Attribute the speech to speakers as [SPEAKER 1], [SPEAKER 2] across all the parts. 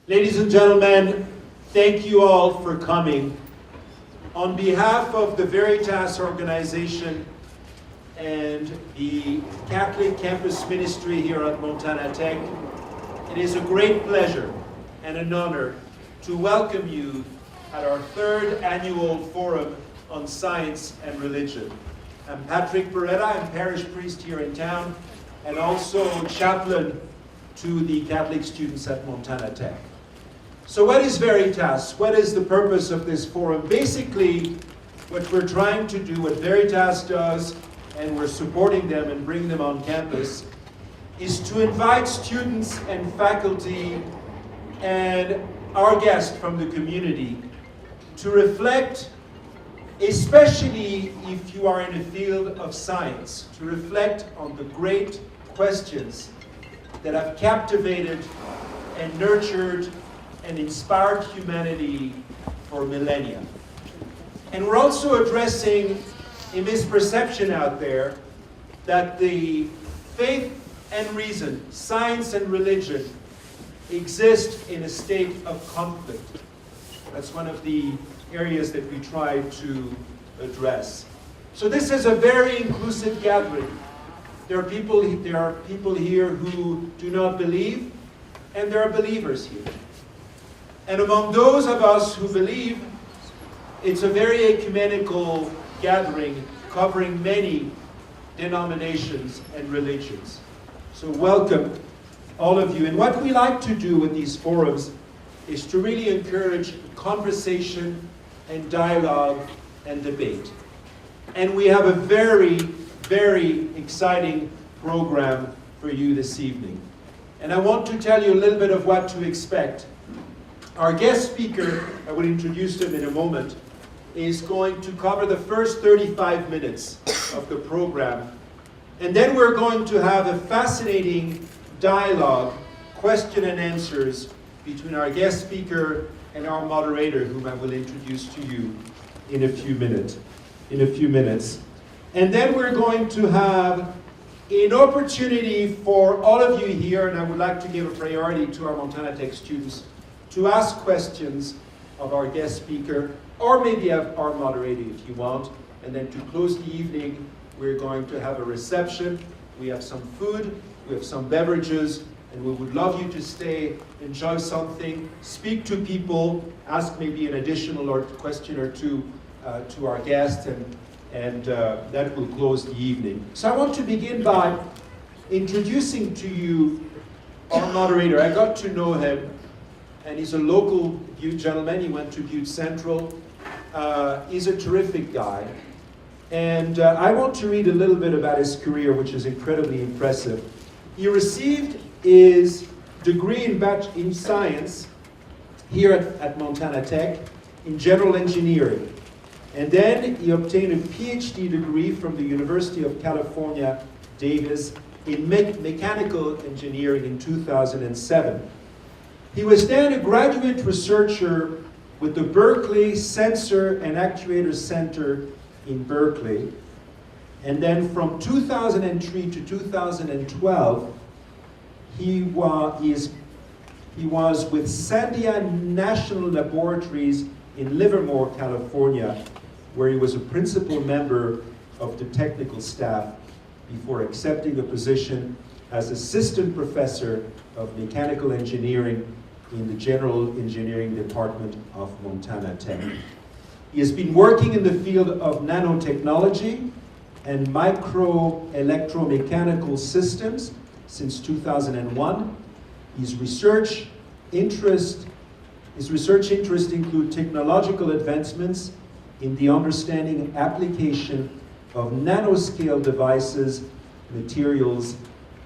[SPEAKER 1] Ladies and gentlemen, thank you all for coming. On behalf of the Veritas organization and the Catholic Campus Ministry here at Montana Tech, it is a great pleasure and an honor to welcome you at our third annual Forum on Science and Religion. I'm Patrick Beretta, I'm parish priest here in town and also chaplain to the Catholic students at Montana Tech. So what is Veritas? What is the purpose of this forum? Basically, what we're trying to do, what Veritas does, and we're supporting them and bringing them on campus, is to invite students and faculty and our guests from the community to reflect, especially if you are in a field of science, to reflect on the great questions that have captivated and nurtured and inspired humanity for millennia. And we're also addressing a misperception out there that the faith and reason, science and religion, exist in a state of conflict. That's one of the areas that we try to address. So this is a very inclusive gathering. There are people here who do not believe, and there are believers here. And among those of us who believe, it's a very ecumenical gathering covering many denominations and religions. So welcome, all of you. And what we like to do with these forums is to really encourage conversation and dialogue and debate. And we have a very, very exciting program for you this evening. And I want to tell you a little bit of what to expect. Our guest speaker, I will introduce him in a moment, is going to cover the first 35 minutes of the program. And then we're going to have a fascinating dialogue, question and answers, between our guest speaker and our moderator, whom I will introduce to you in a few minutes. And then we're going to have an opportunity for all of you here, and I would like to give a priority to our Montana Tech students, to ask questions of our guest speaker, or maybe of our moderator if you want. And then to close the evening, we're going to have a reception. We have some food, we have some beverages, and we would love you to stay, enjoy something, speak to people, ask maybe an additional question or two to our guests, and that will close the evening. So I want to begin by introducing to you our moderator. I got to know him, and he's a local Butte gentleman. He went to Butte Central. He's a terrific guy. And I want to read a little bit about his career, which is incredibly impressive. He received his degree in science here at Montana Tech in general engineering. And then he obtained a PhD degree from the University of California, Davis, in mechanical engineering in 2007. He was then a graduate researcher with the Berkeley Sensor and Actuator Center in Berkeley. And then from 2003 to 2012, he was with Sandia National Laboratories in Livermore, California, where he was a principal member of the technical staff before accepting a position as assistant professor of mechanical engineering in the General Engineering Department of Montana Tech. He has been working in the field of nanotechnology and micro-electromechanical systems since 2001. His research interests include technological advancements in the understanding and application of nanoscale devices, materials,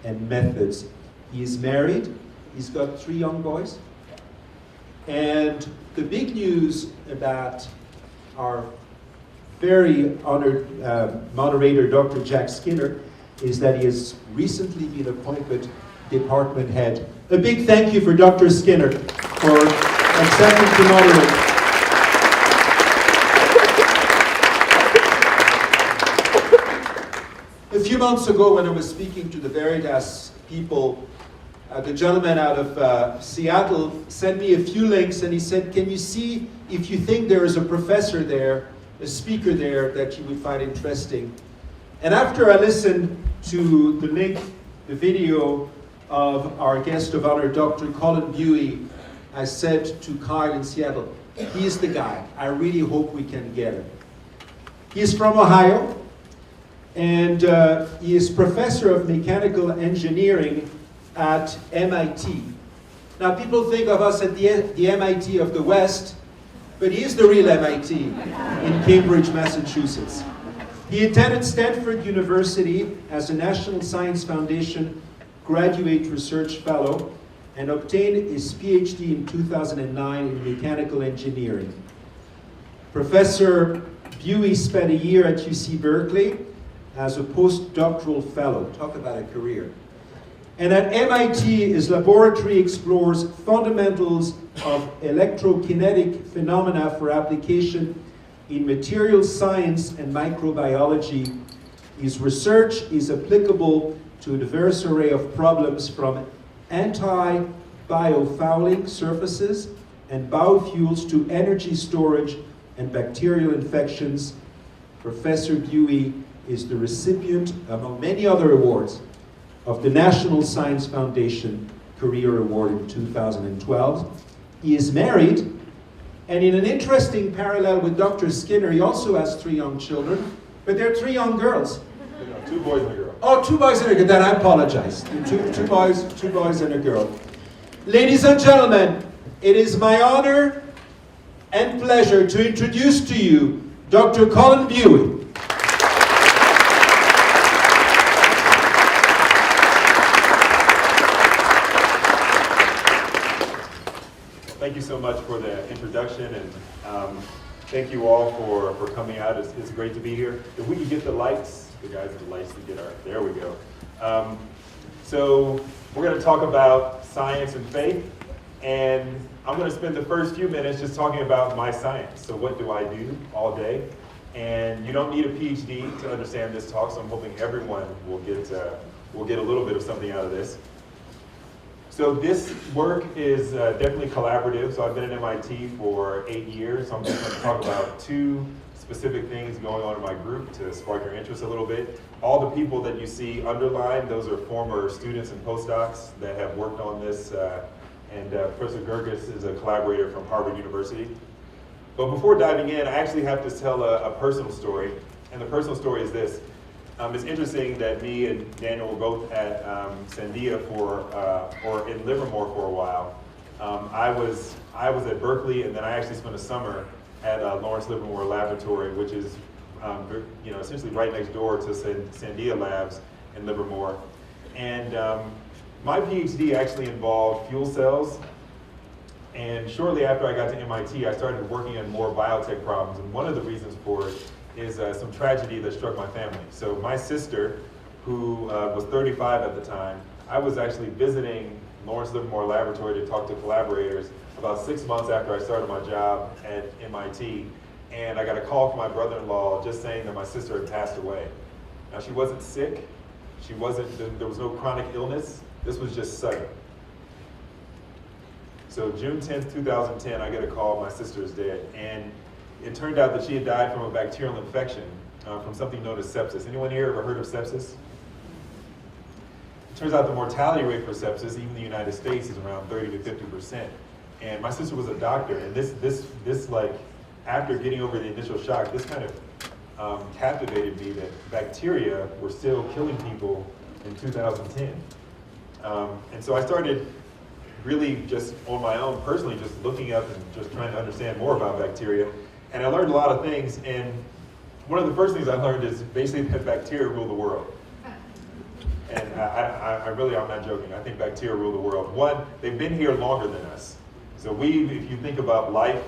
[SPEAKER 1] and methods. He is married. He's got 3 young boys. And the big news about our very honored moderator, Dr. Jack Skinner, is that he has recently been appointed department head. A big thank you for Dr. Skinner for accepting to moderate. A few months ago, when I was speaking to the Veritas people, the gentleman out of Seattle sent me a few links, and he said, can you see if you think there is a professor there, a speaker there that you would find interesting? And after I listened to the link, the video of our guest of honor, Dr. Cullen Buie, I said to Kyle in Seattle, he's the guy. I really hope we can get him. He's from Ohio, and he is professor of mechanical engineering at MIT. Now, people think of us at the MIT of the West, but he is the real MIT in Cambridge, Massachusetts. He attended Stanford University as a National Science Foundation Graduate Research Fellow and obtained his PhD in 2009 in mechanical engineering. Professor Buie spent a year at UC Berkeley as a postdoctoral fellow. Talk about a career. And at MIT, his laboratory explores fundamentals of electrokinetic phenomena for application in material science and microbiology. His research is applicable to a diverse array of problems from anti-biofouling surfaces and biofuels to energy storage and bacterial infections. Professor Buie is the recipient, among many other awards, of the National Science Foundation Career Award in 2012. He is married, and in an interesting parallel with Dr. Skinner, he also has 3 young children, but they're 3 young girls.
[SPEAKER 2] 2 boys and a girl.
[SPEAKER 1] Oh, 2 boys and a girl. Then I apologize. Two boys and a girl. Ladies and gentlemen, it is my honor and pleasure to introduce to you Dr. Cullen Buie.
[SPEAKER 2] Thank you so much for the introduction, and thank you all for coming out. It's great to be here. If we could get the lights, the guys with the lights to get our, there we go. So we're going to talk about science and faith, and I'm going to spend the first few minutes just talking about my science. So what do I do all day? And you don't need a PhD to understand this talk, so I'm hoping everyone will get a little bit of something out of this. So this work is definitely collaborative. So I've been at MIT for 8 years. So I'm just going to talk about 2 specific things going on in my group to spark your interest a little bit. All the people that you see underlined, those are former students and postdocs that have worked on this. And Professor Gerges is a collaborator from Harvard University. But before diving in, I actually have to tell a personal story. And the personal story is this. It's interesting that me and Daniel were both at Sandia or in Livermore for a while. I was at Berkeley, and then I actually spent a summer at Lawrence Livermore Laboratory, which is essentially right next door to Sandia Labs in Livermore. And my PhD actually involved fuel cells. And shortly after I got to MIT, I started working on more biotech problems. And one of the reasons for it is some tragedy that struck my family. So my sister, who was 35 at the time, I was actually visiting Lawrence Livermore Laboratory to talk to collaborators about 6 months after I started my job at MIT. And I got a call from my brother-in-law just saying that my sister had passed away. Now, she wasn't sick. There was no chronic illness. This was just sudden. So June 10th, 2010, I get a call, my sister is dead. And it turned out that she had died from a bacterial infection from something known as sepsis. Anyone here ever heard of sepsis? It turns out the mortality rate for sepsis, even in the United States, is around 30 to 50%. And my sister was a doctor, and this like, after getting over the initial shock, this kind of captivated me that bacteria were still killing people in 2010. And so I started really just on my own, personally, just looking up and just trying to understand more about bacteria. And I learned a lot of things, and one of the first things I learned is basically that bacteria rule the world. And I'm not joking. I think bacteria rule the world. One, they've been here longer than us. So if you think about life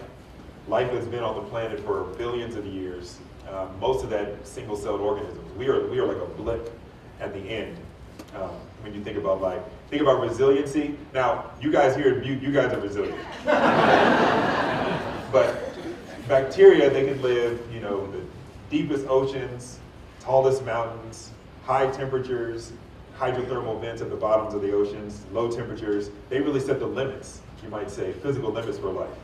[SPEAKER 2] has been on the planet for billions of years. Most of that single-celled organisms. We are like a blip at the end. When you think about resiliency. Now, you guys here, you guys are resilient. But bacteria, they can live, the deepest oceans, tallest mountains, high temperatures, hydrothermal vents at the bottoms of the oceans, low temperatures. They really set the limits, you might say, physical limits for life.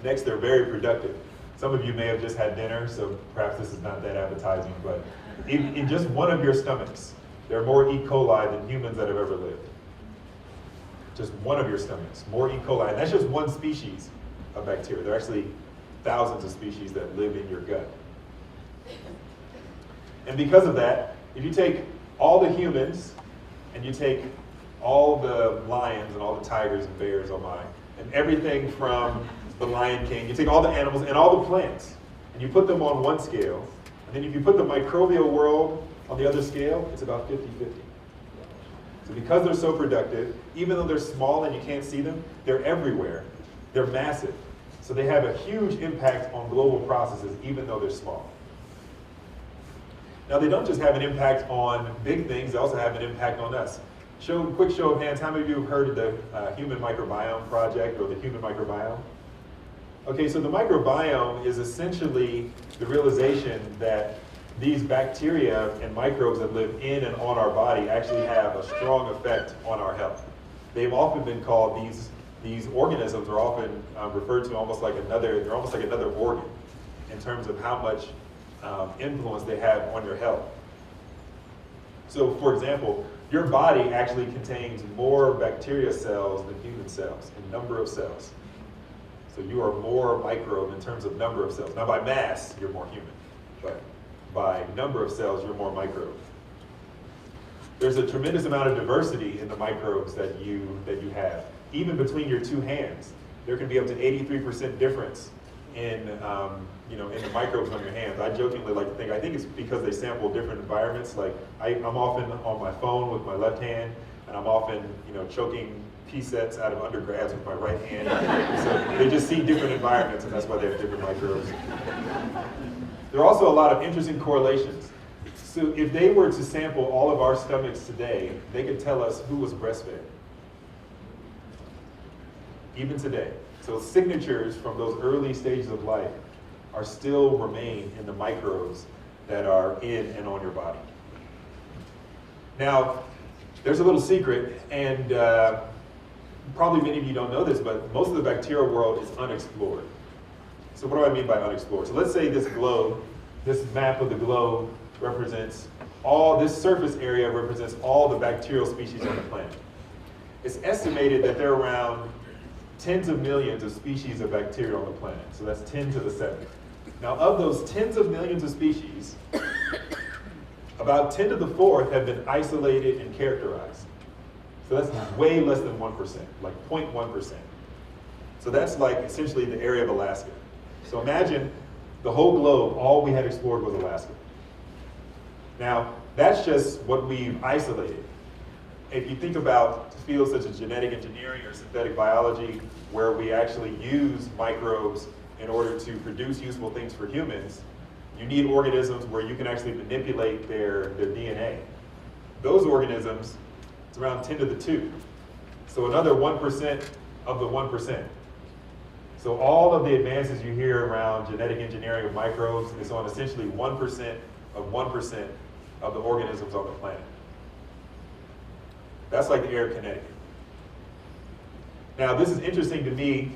[SPEAKER 2] Next, they're very productive. Some of you may have just had dinner, so perhaps this is not that appetizing, but in just one of your stomachs, there are more E. coli than humans that have ever lived. Just one of your stomachs, more E. coli, and that's just one species of bacteria. There are actually thousands of species that live in your gut. And because of that, if you take all the humans and you take all the lions and all the tigers and bears, oh my, and everything from the Lion King, you take all the animals and all the plants, and you put them on one scale, and then if you put the microbial world on the other scale, it's about 50-50. So because they're so productive, even though they're small and you can't see them, they're everywhere. They're massive. So they have a huge impact on global processes, even though they're small. Now they don't just have an impact on big things, they also have an impact on us. Quick show of hands, how many of you have heard of the Human Microbiome Project or the Human Microbiome? Okay, so the microbiome is essentially the realization that these bacteria and microbes that live in and on our body actually have a strong effect on our health. They've often been called, these organisms are often referred to almost like they're almost like another organ in terms of how much influence they have on your health. So for example, your body actually contains more bacteria cells than human cells in number of cells. So you are more microbe in terms of number of cells. Now by mass, you're more human, but by number of cells, you're more microbe. There's a tremendous amount of diversity in the microbes that you have. Even between your two hands, there can be up to 83% difference in the microbes on your hands. I jokingly like to think, I think it's because they sample different environments. Like I'm often on my phone with my left hand, and I'm often choking pea sets out of undergrads with my right hand. So they just see different environments, and that's why they have different microbes. There are also a lot of interesting correlations. So if they were to sample all of our stomachs today, they could tell us who was breastfed. Even today. So signatures from those early stages of life are still remain in the microbes that are in and on your body. Now, there's a little secret, and probably many of you don't know this, but most of the bacterial world is unexplored. So what do I mean by unexplored? So let's say this globe, this map of the globe represents this surface area represents all the bacterial species on the planet. It's estimated that there are around tens of millions of species of bacteria on the planet. So that's 10 to the 7th. Now of those tens of millions of species, about 10 to the 4th have been isolated and characterized. So that's way less than 1%, like 0.1%. So that's like essentially the area of Alaska. So imagine the whole globe, all we had explored was Alaska. Now, that's just what we've isolated. If you think about fields such as genetic engineering or synthetic biology, where we actually use microbes in order to produce useful things for humans, you need organisms where you can actually manipulate their DNA. Those organisms, it's around 10 to the 2. So another 1% of the 1%. So all of the advances you hear around genetic engineering of microbes is on essentially 1% of the organisms on the planet. That's like the air of Connecticut. Now this is interesting to me.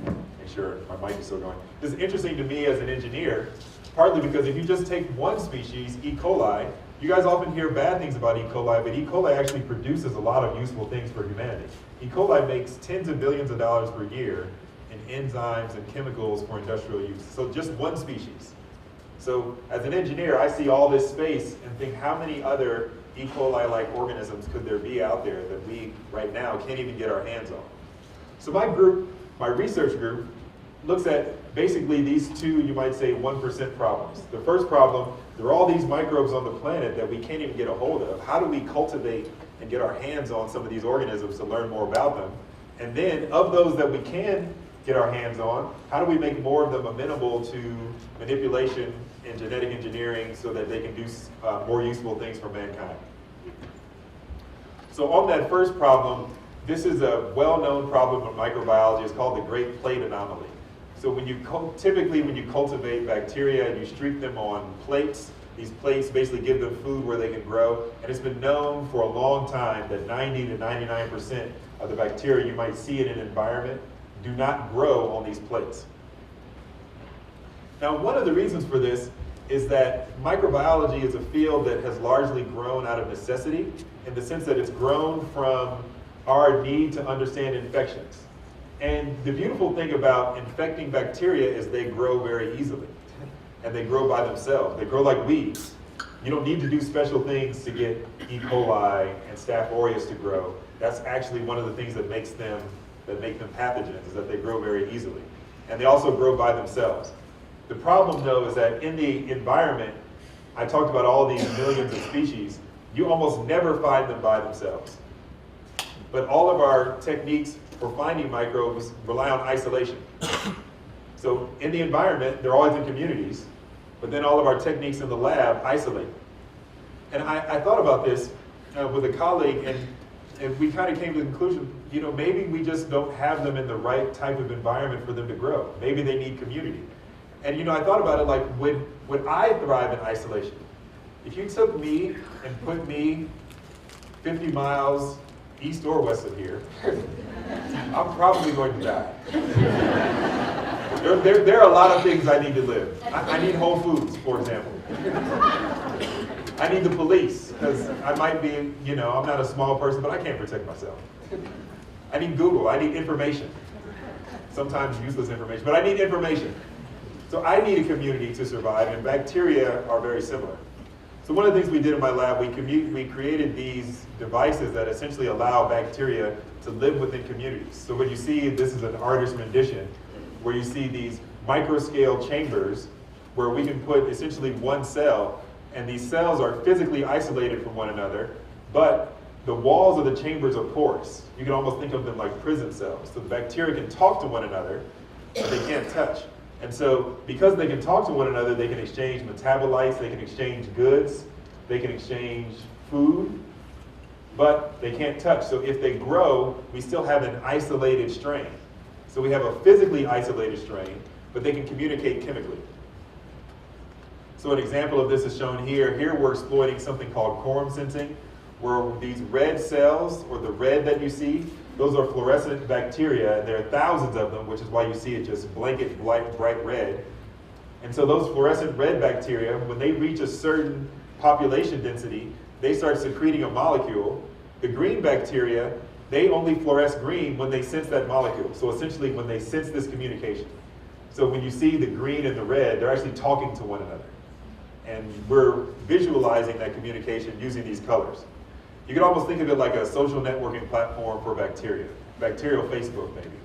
[SPEAKER 2] Make sure my mic is still going. This is interesting to me as an engineer, partly because if you just take one species, E. coli, you guys often hear bad things about E. coli, but E. coli actually produces a lot of useful things for humanity. E. coli makes tens of billions of dollars per year in enzymes and chemicals for industrial use. So just one species. So as an engineer, I see all this space and think, how many other E. coli-like organisms could there be out there that we, right now, can't even get our hands on? So my research group, looks at basically these two, you might say, 1% problems. The first problem, there are all these microbes on the planet that we can't even get a hold of. How do we cultivate and get our hands on some of these organisms to learn more about them? And then, of those that we can get our hands on, how do we make more of them amenable to manipulation and genetic engineering so that they can do more useful things for mankind? So on that first problem, this is a well-known problem in microbiology. It's called the Great Plate Anomaly. So typically when you cultivate bacteria and you streak them on plates, These plates basically give them food where they can grow. And it's been known for a long time that 90 to 99% of the bacteria you might see in an environment do not grow on these plates. Now, one of the reasons for this is that microbiology is a field that has largely grown out of necessity, in the sense that it's grown from our need to understand infections. And the beautiful thing about infecting bacteria is they grow very easily. And they grow by themselves. They grow like weeds. You don't need to do special things to get E. coli and Staph aureus to grow. That's actually one of the things that make them pathogens, is that they grow very easily. And they also grow by themselves. The problem, though, is that in the environment, I talked about all these millions of species, you almost never find them by themselves. But all of our techniques for finding microbes rely on isolation. So in the environment, they're always in communities, but then all of our techniques in the lab isolate. And I thought about this with a colleague, and we kind of came to the conclusion, maybe we just don't have them in the right type of environment for them to grow. Maybe they need community. And I thought about it like, would I thrive in isolation? If you took me and put me 50 miles east or west of here, I'm probably going to die. There are a lot of things I need to live. I need Whole Foods, for example. I need the police, because I might be, I'm not a small person, but I can't protect myself. I need Google. I need information. Sometimes useless information, but I need information. So I need a community to survive, and bacteria are very similar. So one of the things we did in my lab, we created these devices that essentially allow bacteria to live within communities. So when you see, this is an artist's rendition, where you see these microscale chambers where we can put essentially one cell, and these cells are physically isolated from one another, but the walls of the chambers are porous. You can almost think of them like prison cells. So the bacteria can talk to one another, but they can't touch. And so because they can talk to one another, they can exchange metabolites, they can exchange goods, they can exchange food, but they can't touch. So if they grow, we still have an isolated strain. So we have a physically isolated strain, but they can communicate chemically. So an example of this is shown here. Here we're exploiting something called quorum sensing, where these red cells, or the red that you see, those are fluorescent bacteria, and there are thousands of them, which is why you see it just blanket bright red. And so those fluorescent red bacteria, when they reach a certain population density, they start secreting a molecule. The green bacteria, they only fluoresce green when they sense that molecule. So essentially when they sense this communication. So when you see the green and the red, they're actually talking to one another. And we're visualizing that communication using these colors. You can almost think of it like a social networking platform for bacteria. Bacterial Facebook, maybe.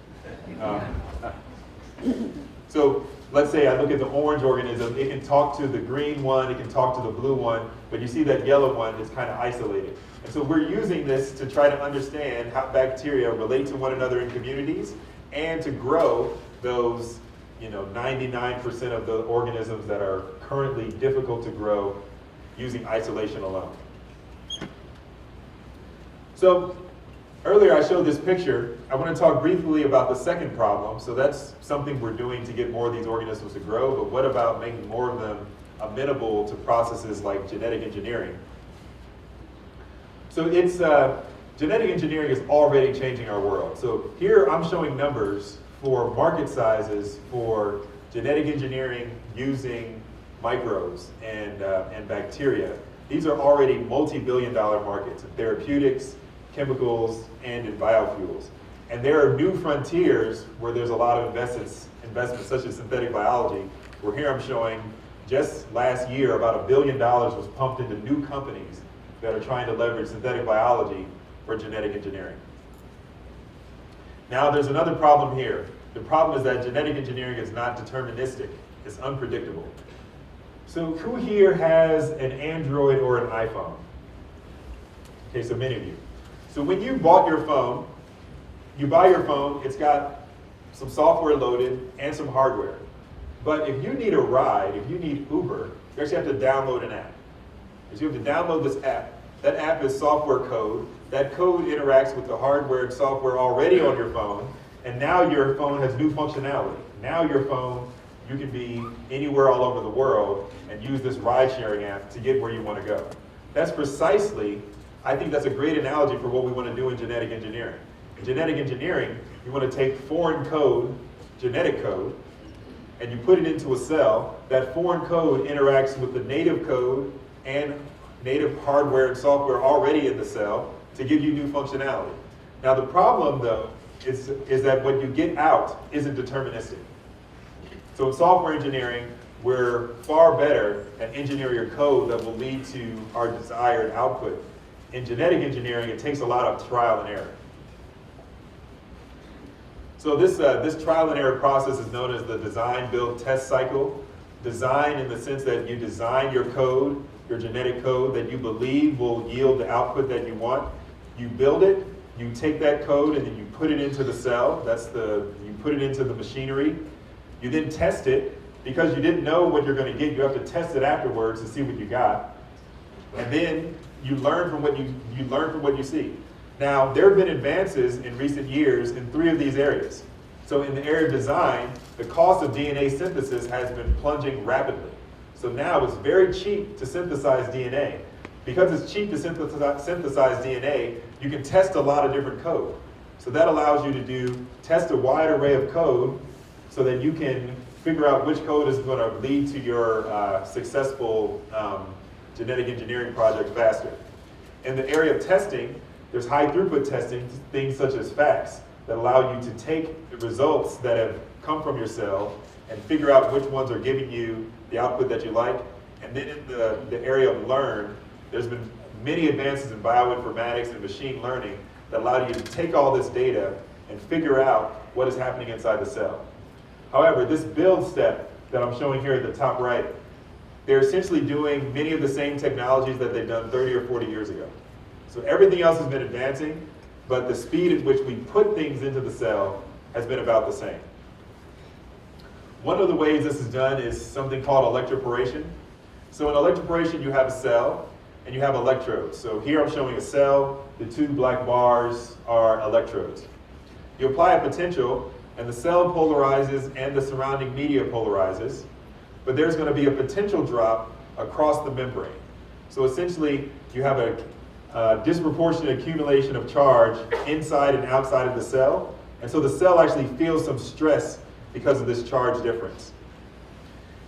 [SPEAKER 2] So let's say I look at the orange organism, it can talk to the green one, it can talk to the blue one, but you see that yellow one is kind of isolated. And so we're using this to try to understand how bacteria relate to one another in communities and to grow those 99% of the organisms that are currently difficult to grow using isolation alone. So earlier I showed this picture. I want to talk briefly about the second problem. So that's something we're doing to get more of these organisms to grow, but what about making more of them amenable to processes like genetic engineering? So it's genetic engineering is already changing our world. So here I'm showing numbers for market sizes for genetic engineering using microbes and bacteria. These are already multi-billion-dollar markets in therapeutics, chemicals, and in biofuels. And there are new frontiers where there's a lot of investments such as synthetic biology, where here I'm showing just last year about $1 billion was pumped into new companies that are trying to leverage synthetic biology for genetic engineering. Now there's another problem here. The problem is that genetic engineering is not deterministic. It's unpredictable. So who here has an Android or an iPhone? Okay, so many of you. So when you bought your phone, you buy your phone, it's got some software loaded and some hardware. But if you need a ride, if you need Uber, you actually have to download an app. So you have to download this app. That app is software code. That code interacts with the hardware and software already on your phone, and now your phone has new functionality. Now your phone you can be anywhere all over the world and use this ride-sharing app to get where you want to go. That's precisely, I think that's a great analogy for what we want to do in genetic engineering. In genetic engineering, you want to take foreign code, genetic code, and you put it into a cell. That foreign code interacts with the native code and native hardware and software already in the cell to give you new functionality. Now the problem, though, is that what you get out isn't deterministic. So in software engineering, we're far better at engineering your code that will lead to our desired output. In genetic engineering, it takes a lot of trial and error. So this trial and error process is known as the design, build, test cycle. Design in the sense that you design your code, your genetic code that you believe will yield the output that you want. You build it, you take that code and then you put it into the cell. You put it into the machinery. You then test it. Because you didn't know what you're going to get, you have to test it afterwards to see what you got. And then you learn from what you see. Now, there have been advances in recent years in 3 of these areas. So in the area of design, the cost of DNA synthesis has been plunging rapidly. So now it's very cheap to synthesize DNA. Because it's cheap to synthesize DNA, you can test a lot of different code. So that allows you to test a wide array of code so that you can figure out which code is going to lead to your successful genetic engineering project faster. In the area of testing, there's high throughput testing, things such as FACS, that allow you to take the results that have come from your cell and figure out which ones are giving you the output that you like. And then in the area of learn, there's been many advances in bioinformatics and machine learning that allow you to take all this data and figure out what is happening inside the cell. However, this build step that I'm showing here at the top right, they're essentially doing many of the same technologies that they've done 30 or 40 years ago. So everything else has been advancing, but the speed at which we put things into the cell has been about the same. One of the ways this is done is something called electroporation. So in electroporation, you have a cell and you have electrodes. So here I'm showing a cell. The 2 black bars are electrodes. You apply a potential, and the cell polarizes and the surrounding media polarizes, but there's going to be a potential drop across the membrane. So essentially, you have a disproportionate accumulation of charge inside and outside of the cell, and so the cell actually feels some stress because of this charge difference.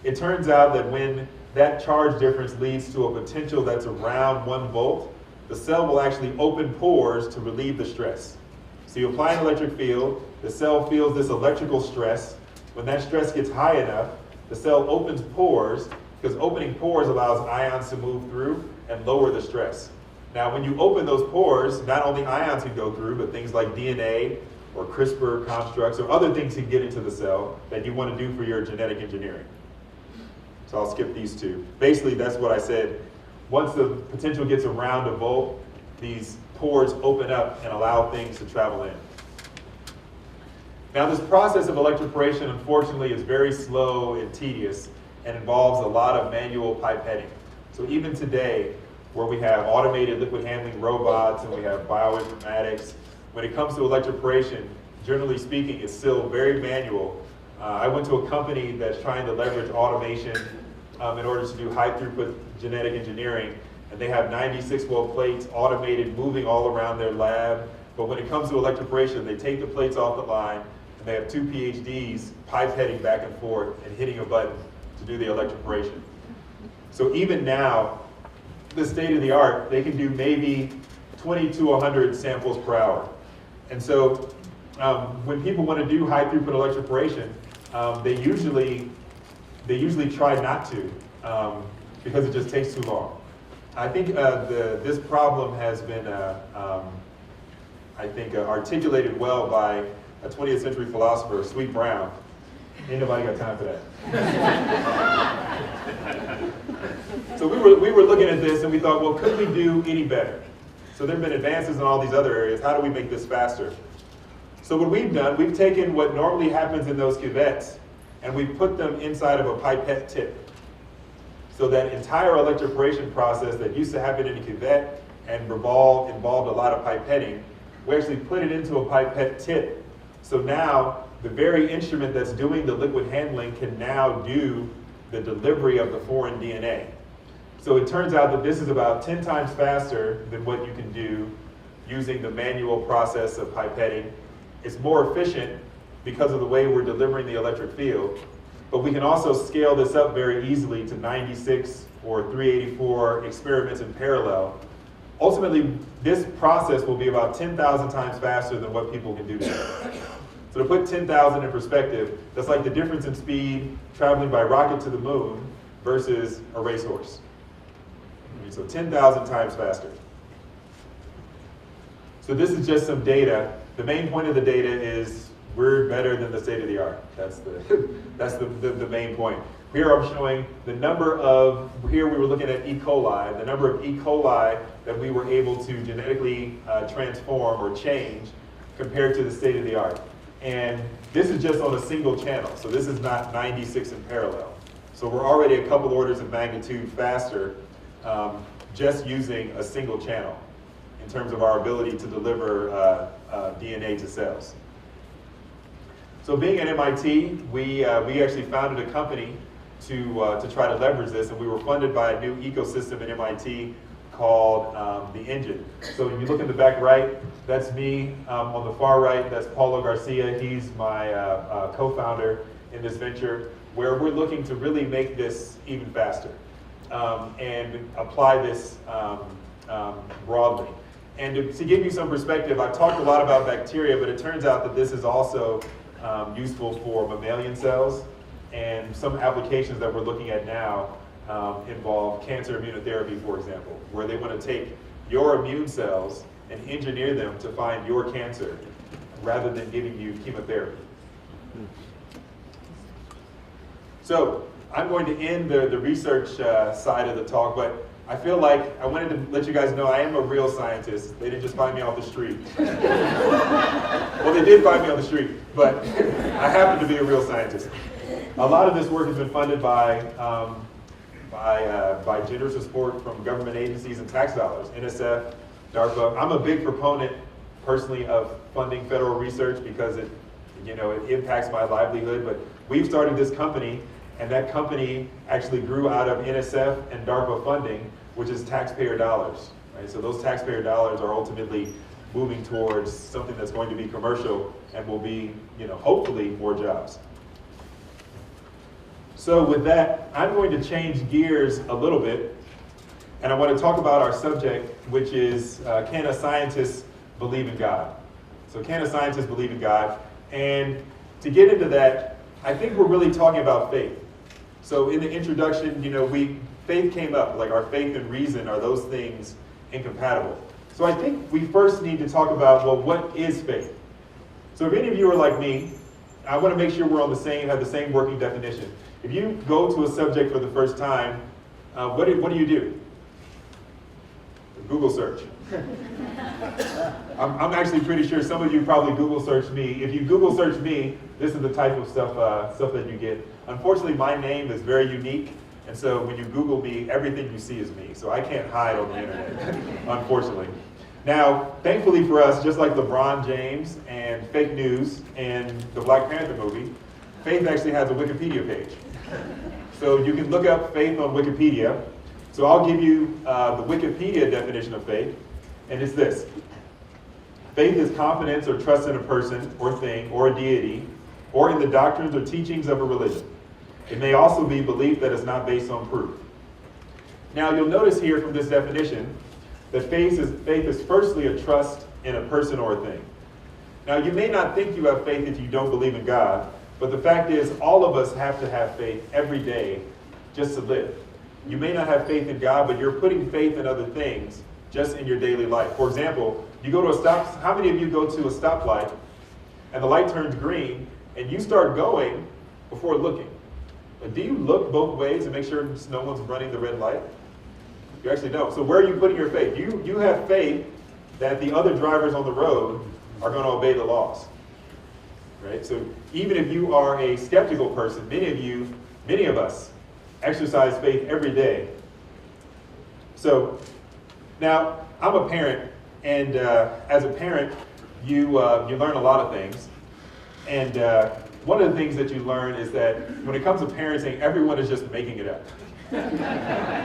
[SPEAKER 2] It turns out that when that charge difference leads to a potential that's around 1 volt, the cell will actually open pores to relieve the stress. So you apply an electric field, the cell feels this electrical stress. When that stress gets high enough, the cell opens pores, because opening pores allows ions to move through and lower the stress. Now, when you open those pores, not only ions can go through, but things like DNA or CRISPR constructs or other things can get into the cell that you want to do for your genetic engineering. So I'll skip these 2. Basically, that's what I said. Once the potential gets around 1 volt, these pores open up and allow things to travel in. Now, this process of electroporation, unfortunately, is very slow and tedious and involves a lot of manual pipetting. So even today, where we have automated liquid handling robots and we have bioinformatics, when it comes to electroporation, generally speaking, it's still very manual. I went to a company that's trying to leverage automation in order to do high throughput genetic engineering, and they have 96-well plates automated, moving all around their lab. But when it comes to electroporation, they take the plates off the line, and they have 2 PhDs pipetting back and forth and hitting a button to do the electroporation. So even now, the state of the art, they can do maybe 20 to 100 samples per hour. And so when people want to do high throughput electroporation, they usually try not to because it just takes too long. I think this problem has been articulated well by a 20th century philosopher, Sweet Brown. Ain't nobody got time for that. So we were looking at this and we thought, well, could we do any better? So there have been advances in all these other areas. How do we make this faster? So what we've done, we've taken what normally happens in those cuvettes and we've put them inside of a pipette tip. So that entire electroporation process that used to happen in a cuvette and involved a lot of pipetting, we actually put it into a pipette tip. So now the very instrument that's doing the liquid handling can now do the delivery of the foreign DNA. So it turns out that this is about 10 times faster than what you can do using the manual process of pipetting. It's more efficient because of the way we're delivering the electric field, but we can also scale this up very easily to 96 or 384 experiments in parallel. Ultimately, this process will be about 10,000 times faster than what people can do today. So to put 10,000 in perspective, that's like the difference in speed traveling by rocket to the moon versus a racehorse. So 10,000 times faster. So this is just some data. The main point of the data is we're better than the state of the art. That's the main point. Here I'm showing the number of, here we were looking at E. coli, the number of E. coli that we were able to genetically transform or change compared to the state of the art. And this is just on a single channel, so this is not 96 in parallel. So we're already a couple orders of magnitude faster just using a single channel in terms of our ability to deliver DNA to cells. So being at MIT, we actually founded a company to try to leverage this, and we were funded by a new ecosystem at MIT called the Engine. So if you look in the back right, that's me. On the far right, that's Paulo Garcia. He's my co-founder in this venture, where we're looking to really make this even faster and apply this broadly. And to give you some perspective, I talked a lot about bacteria, but it turns out that this is also useful for mammalian cells, and some applications that we're looking at now involve cancer immunotherapy, for example, where they want to take your immune cells and engineer them to find your cancer rather than giving you chemotherapy. So I'm going to end the research side of the talk, but I feel like I wanted to let you guys know I am a real scientist. They didn't just find me off the street. Well, they did find me on the street, but I happen to be a real scientist. A lot of this work has been funded by generous support from government agencies and tax dollars, NSF, DARPA. I'm a big proponent, personally, of funding federal research because it impacts my livelihood. But we've started this company, and that company actually grew out of NSF and DARPA funding, which is taxpayer dollars. Right? So those taxpayer dollars are ultimately moving towards something that's going to be commercial and will be, hopefully more jobs. So with that, I'm going to change gears a little bit, and I want to talk about our subject, which is, can a scientist believe in God? So can a scientist believe in God? And to get into that, I think we're really talking about faith. So in the introduction, faith came up, like our faith and reason, are those things incompatible? So I think we first need to talk about, well, what is faith? So if any of you are like me, I want to make sure we're on have the same working definition. If you go to a subject for the first time, what do you do? Google search. I'm actually pretty sure some of you probably Google searched me. If you Google search me, this is the type of stuff that you get. Unfortunately, my name is very unique, and so when you Google me, everything you see is me. So I can't hide on the internet, unfortunately. Now, thankfully for us, just like LeBron James and fake news and the Black Panther movie, faith actually has a Wikipedia page. So you can look up faith on Wikipedia. So I'll give you the Wikipedia definition of faith, and it's this. Faith is confidence or trust in a person or thing or a deity, or in the doctrines or teachings of a religion. It may also be belief that is not based on proof. Now you'll notice here from this definition that faith is firstly a trust in a person or a thing. Now you may not think you have faith if you don't believe in God, but the fact is all of us have to have faith every day just to live. You may not have faith in God, but you're putting faith in other things just in your daily life. For example, you go to how many of you go to a stoplight and the light turns green and you start going before looking? But do you look both ways and make sure no one's running the red light? You actually don't. So where are you putting your faith? You have faith that the other drivers on the road are going to obey the laws. Right? So even if you are a skeptical person, many of us exercise faith every day. So now I'm a parent, and as a parent, you learn a lot of things. And one of the things that you learn is that when it comes to parenting, everyone is just making it up.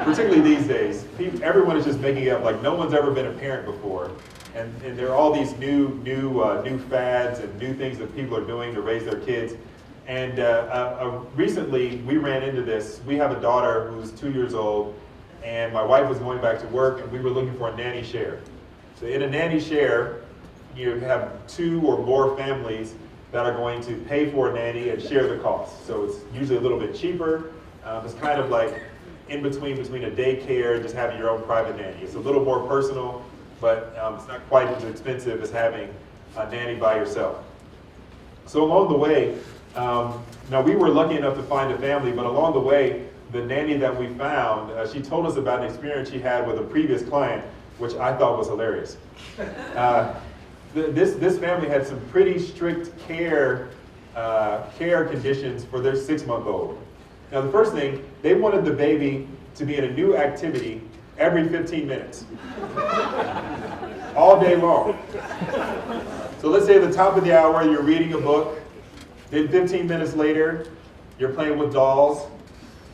[SPEAKER 2] Particularly these days, everyone is just making it up, like no one's ever been a parent before. And there are all these new fads and new things that people are doing to raise their kids. And recently, we ran into this. We have a daughter who's 2 years old, and my wife was going back to work, and we were looking for a nanny share. So in a nanny share, you have 2 or more families that are going to pay for a nanny and share the cost. So it's usually a little bit cheaper. It's kind of like in between a daycare and just having your own private nanny. It's a little more personal, but it's not quite as expensive as having a nanny by yourself. So along the way, now we were lucky enough to find a family, but along the way, the nanny that we found, she told us about an experience she had with a previous client, which I thought was hilarious. This family had some pretty strict care conditions for their 6-month-old. Now the first thing, they wanted the baby to be in a new activity every 15 minutes. All day long. So let's say at the top of the hour, you're reading a book. Then 15 minutes later, you're playing with dolls.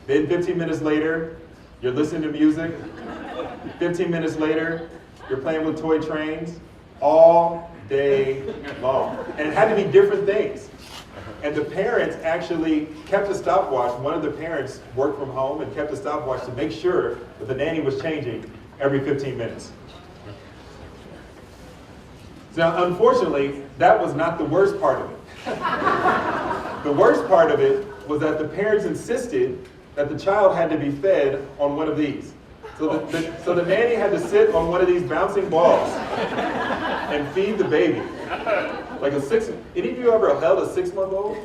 [SPEAKER 2] Then 15 minutes later, you're listening to music. 15 minutes later, you're playing with toy trains. All day long. And it had to be different things. And the parents actually kept a stopwatch. One of the parents worked from home and kept a stopwatch to make sure that the nanny was changing every 15 minutes. Now, unfortunately, that was not the worst part of it. The worst part of it was that the parents insisted that the child had to be fed on one of these. So the nanny had to sit on one of these bouncing balls and feed the baby. Like any of you ever held a 6-month-old?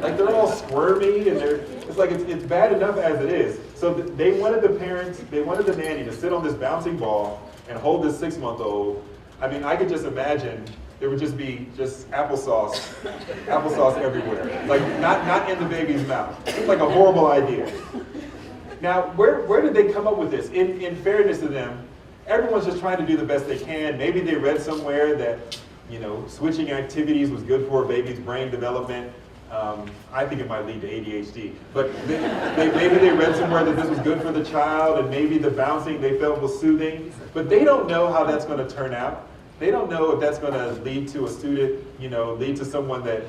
[SPEAKER 2] Like they're all squirmy and it's bad enough as it is. So they wanted the nanny to sit on this bouncing ball and hold this 6-month-old. I mean, I could just imagine there would just be applesauce everywhere. Like not in the baby's mouth. It's like a horrible idea. Now, where did they come up with this? In fairness to them, everyone's just trying to do the best they can. Maybe they read somewhere that, switching activities was good for a baby's brain development. I think it might lead to ADHD. But maybe they read somewhere that this was good for the child, and maybe the bouncing they felt was soothing. But they don't know how that's going to turn out. They don't know if that's going to lead to a student, lead to someone that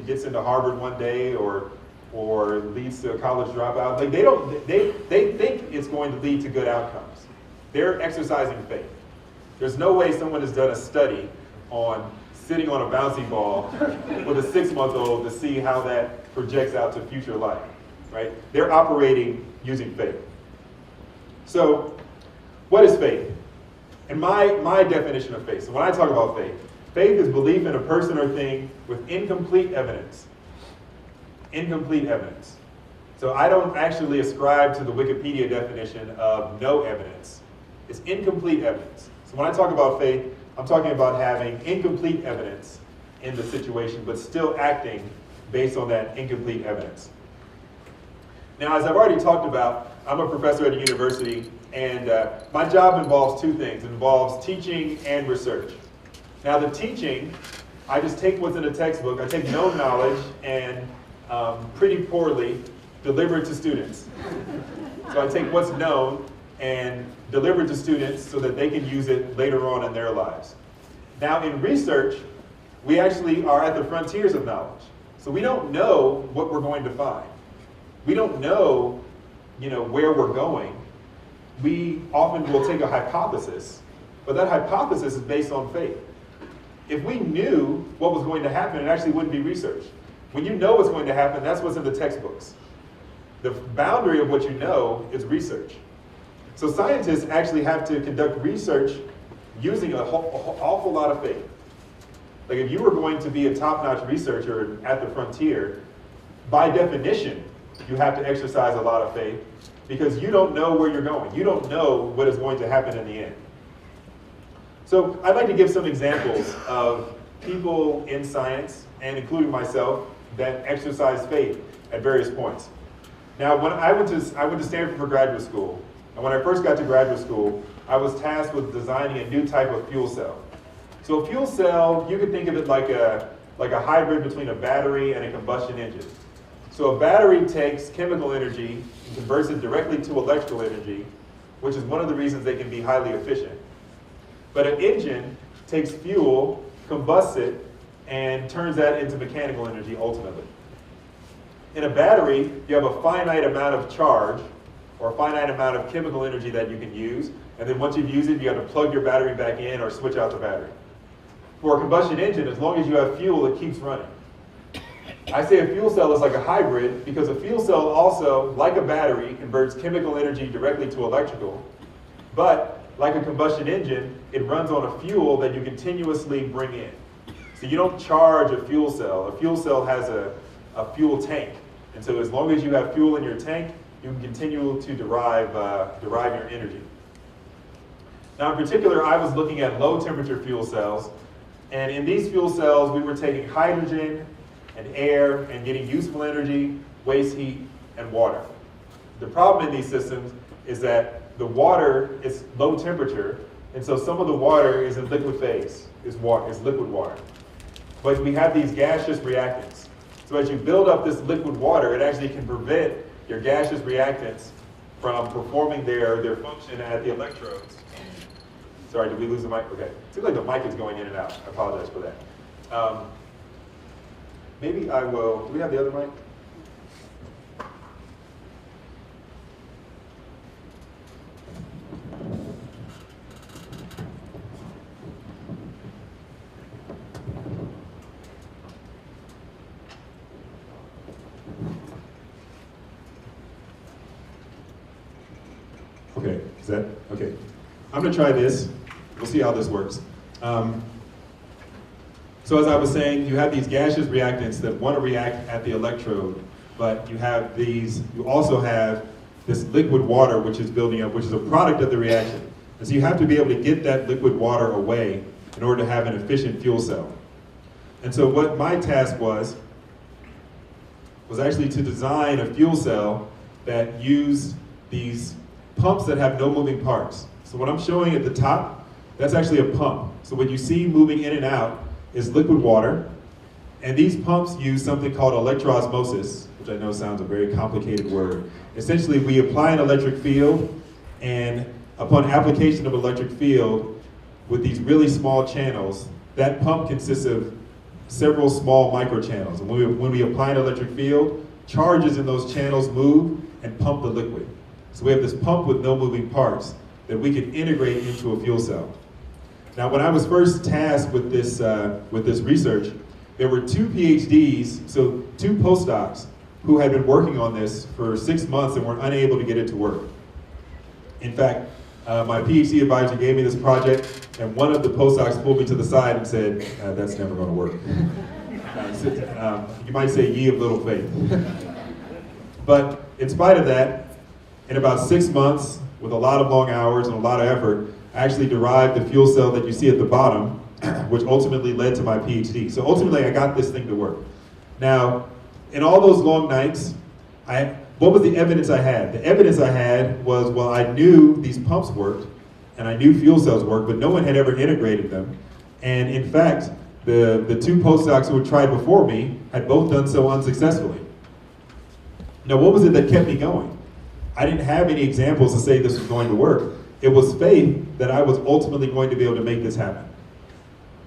[SPEAKER 2] gets into Harvard one day or leads to a college dropout. Like they think it's going to lead to good outcomes. They're exercising faith. There's no way someone has done a study on sitting on a bouncy ball with a 6-month-old to see how that projects out to future life, right? They're operating using faith. So, what is faith? And my definition of faith, so when I talk about faith is belief in a person or thing with incomplete evidence. Incomplete evidence. So I don't actually ascribe to the Wikipedia definition of no evidence. It's incomplete evidence. So when I talk about faith, I'm talking about having incomplete evidence in the situation, but still acting based on that incomplete evidence. Now, as I've already talked about, I'm a professor at a university, and my job involves 2 things. It involves teaching and research. Now, the teaching, I just take what's in a textbook, I take known knowledge and pretty poorly deliver it to students. So I take what's known and deliver it to students so that they can use it later on in their lives. Now in research, we actually are at the frontiers of knowledge. So we don't know what we're going to find. We don't know, where we're going. We often will take a hypothesis, but that hypothesis is based on faith. If we knew what was going to happen, it actually wouldn't be research. When you know what's going to happen, that's what's in the textbooks. The boundary of what you know is research. So scientists actually have to conduct research using an awful lot of faith. Like if you were going to be a top-notch researcher at the frontier, by definition, you have to exercise a lot of faith because you don't know where you're going. You don't know what is going to happen in the end. So I'd like to give some examples of people in science, and including myself, that exercise faith at various points. Now, when I went to Stanford for graduate school, and when I first got to graduate school, I was tasked with designing a new type of fuel cell. So a fuel cell, you could think of it like like a hybrid between a battery and a combustion engine. So a battery takes chemical energy and converts it directly to electrical energy, which is one of the reasons they can be highly efficient. But an engine takes fuel, combusts it, and turns that into mechanical energy ultimately. In a battery, you have a finite amount of charge, or a finite amount of chemical energy that you can use, and then once you've used it, you have to plug your battery back in or switch out the battery. For a combustion engine, as long as you have fuel, it keeps running. I say a fuel cell is like a hybrid because a fuel cell also, like a battery, converts chemical energy directly to electrical, but like a combustion engine, it runs on a fuel that you continuously bring in. So you don't charge a fuel cell. A fuel cell has a fuel tank, and so as long as you have fuel in your tank, you can continue to derive your energy. Now in particular, I was looking at low temperature fuel cells, and in these fuel cells, we were taking hydrogen and air and getting useful energy, waste heat, and water. The problem in these systems is that the water is low temperature, and so some of the water is in liquid phase, is liquid water. But we have these gaseous reactants. So as you build up this liquid water, it actually can prevent your gaseous reactants from performing their function at the electrodes. Sorry, did we lose the mic? Okay. It seems like the mic is going in and out. I apologize for that. Maybe I will, do we have the other mic? Okay, is that, okay. I'm gonna try this. We'll see how this works. So as I was saying, you have these gaseous reactants that want to react at the electrode, but you also have this liquid water which is building up, which is a product of the reaction. And so you have to be able to get that liquid water away in order to have an efficient fuel cell. And so what my task was actually to design a fuel cell that used these pumps that have no moving parts. So what I'm showing at the top, that's actually a pump. So what you see moving in and out is liquid water, and these pumps use something called electro osmosis, which I know sounds a very complicated word. Essentially, we apply an electric field, and upon application of electric field with these really small channels, that pump consists of several small microchannels. And when we apply an electric field, charges in those channels move and pump the liquid. So we have this pump with no moving parts that we can integrate into a fuel cell. Now, when I was first tasked with this research, there were two PhDs, so two postdocs, who had been working on this for 6 months and were unable to get it to work. In fact, my PhD advisor gave me this project, and one of the postdocs pulled me to the side and said, that's never going to work. You might say, ye of little faith. But in spite of that, in about 6 months, with a lot of long hours and a lot of effort, I actually derived the fuel cell that you see at the bottom, which ultimately led to my PhD. So ultimately, I got this thing to work. Now, in all those long nights, what was the evidence I had? The evidence I had was, well, I knew these pumps worked, and I knew fuel cells worked, but no one had ever integrated them. And in fact, the two postdocs who had tried before me had both done so unsuccessfully. Now, what was it that kept me going? I didn't have any examples to say this was going to work. It was faith that I was ultimately going to be able to make this happen.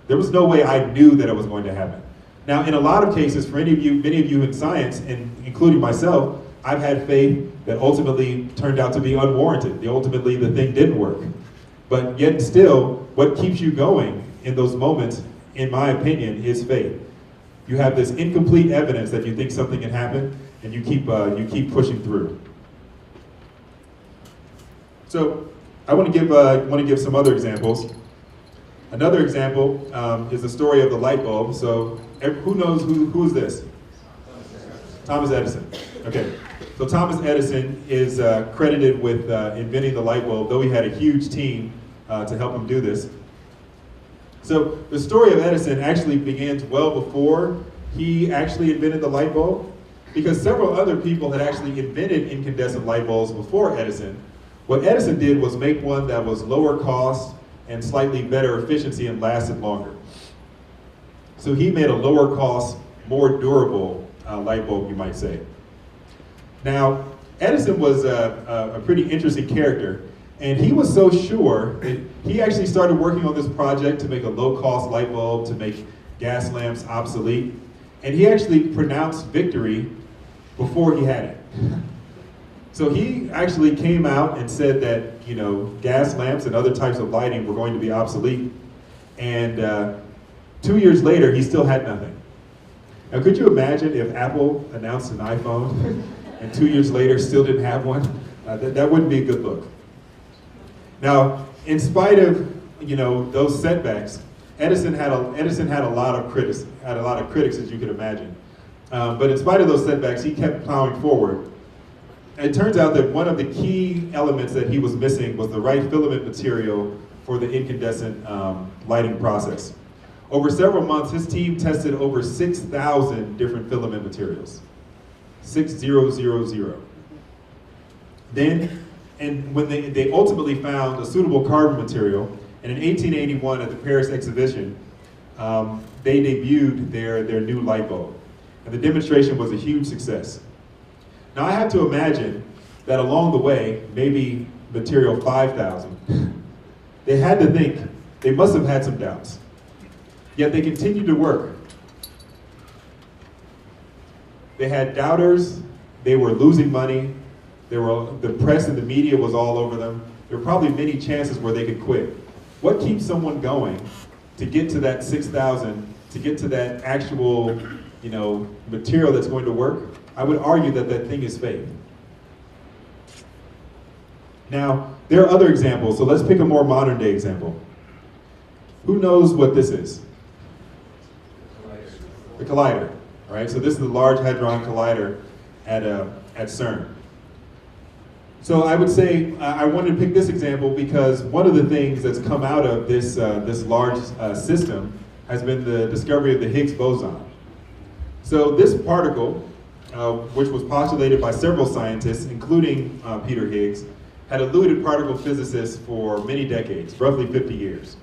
[SPEAKER 2] There was no way I knew that it was going to happen. Now, in a lot of cases, for many of you in science, and including myself, I've had faith that ultimately turned out to be unwarranted. Ultimately, the thing didn't work. But yet still, what keeps you going in those moments, in my opinion, is faith. You have this incomplete evidence that you think something can happen, and you keep pushing through. So I want to give some other examples. Another example is the story of the light bulb. So who knows who is this? Thomas Edison. Okay. So Thomas Edison is credited with inventing the light bulb, though he had a huge team to help him do this. So the story of Edison actually begins well before he actually invented the light bulb, because several other people had actually invented incandescent light bulbs before Edison. What Edison did was make one that was lower cost and slightly better efficiency and lasted longer. So he made a lower cost, more durable light bulb, you might say. Now, Edison was a pretty interesting character, and he was so sure that he actually started working on this project to make a low-cost light bulb, to make gas lamps obsolete, and he actually pronounced victory before he had it. So he actually came out and said that, you know, gas lamps and other types of lighting were going to be obsolete, and 2 years later, he still had nothing. Now, could you imagine if Apple announced an iPhone and 2 years later still didn't have one? That wouldn't be a good look. Now, in spite of, you know, those setbacks, Edison had a lot of critics, as you can imagine. But in spite of those setbacks, he kept plowing forward. And it turns out that one of the key elements that he was missing was the right filament material for the incandescent lighting process. Over several months, his team tested over 6,000 different filament materials. 6,000. Then, and when they ultimately found a suitable carbon material, and in 1881 at the Paris exhibition, they debuted their new light bulb. And the demonstration was a huge success. Now I have to imagine that along the way, maybe material 5,000, they had to think, they must have had some doubts. Yet they continued to work. They had doubters, they were losing money, the press and the media was all over them. There were probably many chances where they could quit. What keeps someone going to get to that 6,000, to get to that actual, you know, material that's going to work? I would argue that that thing is faith. Now, there are other examples, so let's pick a more modern day example. Who knows what this is? The collider, right? So this is the Large Hadron Collider at CERN. So I would say I wanted to pick this example because one of the things that's come out of this large system has been the discovery of the Higgs boson. So this particle, which was postulated by several scientists, including Peter Higgs, had eluded particle physicists for many decades, roughly 50 years.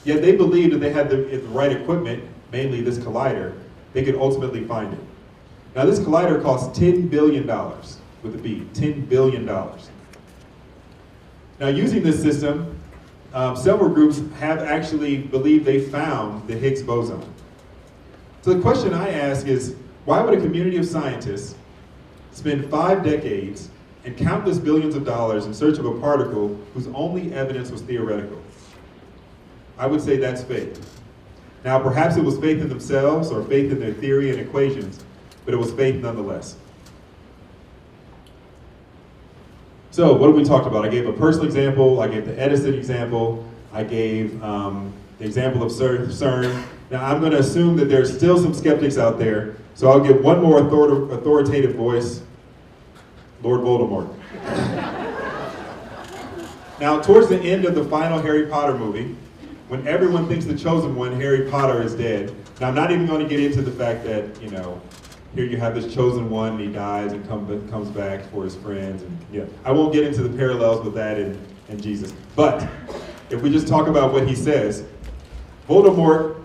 [SPEAKER 2] Yet they believed that they had the right equipment, mainly this collider, they could ultimately find it. Now this collider costs $10 billion, with a B, $10 billion. Now using this system, several groups have actually believed they found the Higgs boson. So the question I ask is, why would a community of scientists spend 5 decades and countless billions of dollars in search of a particle whose only evidence was theoretical? I would say that's faith. Now, perhaps it was faith in themselves or faith in their theory and equations, but it was faith nonetheless. So, what have we talked about? I gave a personal example, I gave the Edison example, I gave the example of CERN. Now, I'm going to assume that there's still some skeptics out there, so I'll give one more authoritative voice, Lord Voldemort. Now, towards the end of the final Harry Potter movie, when everyone thinks the chosen one, Harry Potter, is dead. Now, I'm not even going to get into the fact that, you know, here you have this chosen one, and he dies and comes back for his friends. And yeah, I won't get into the parallels with that and Jesus. But if we just talk about what he says, Voldemort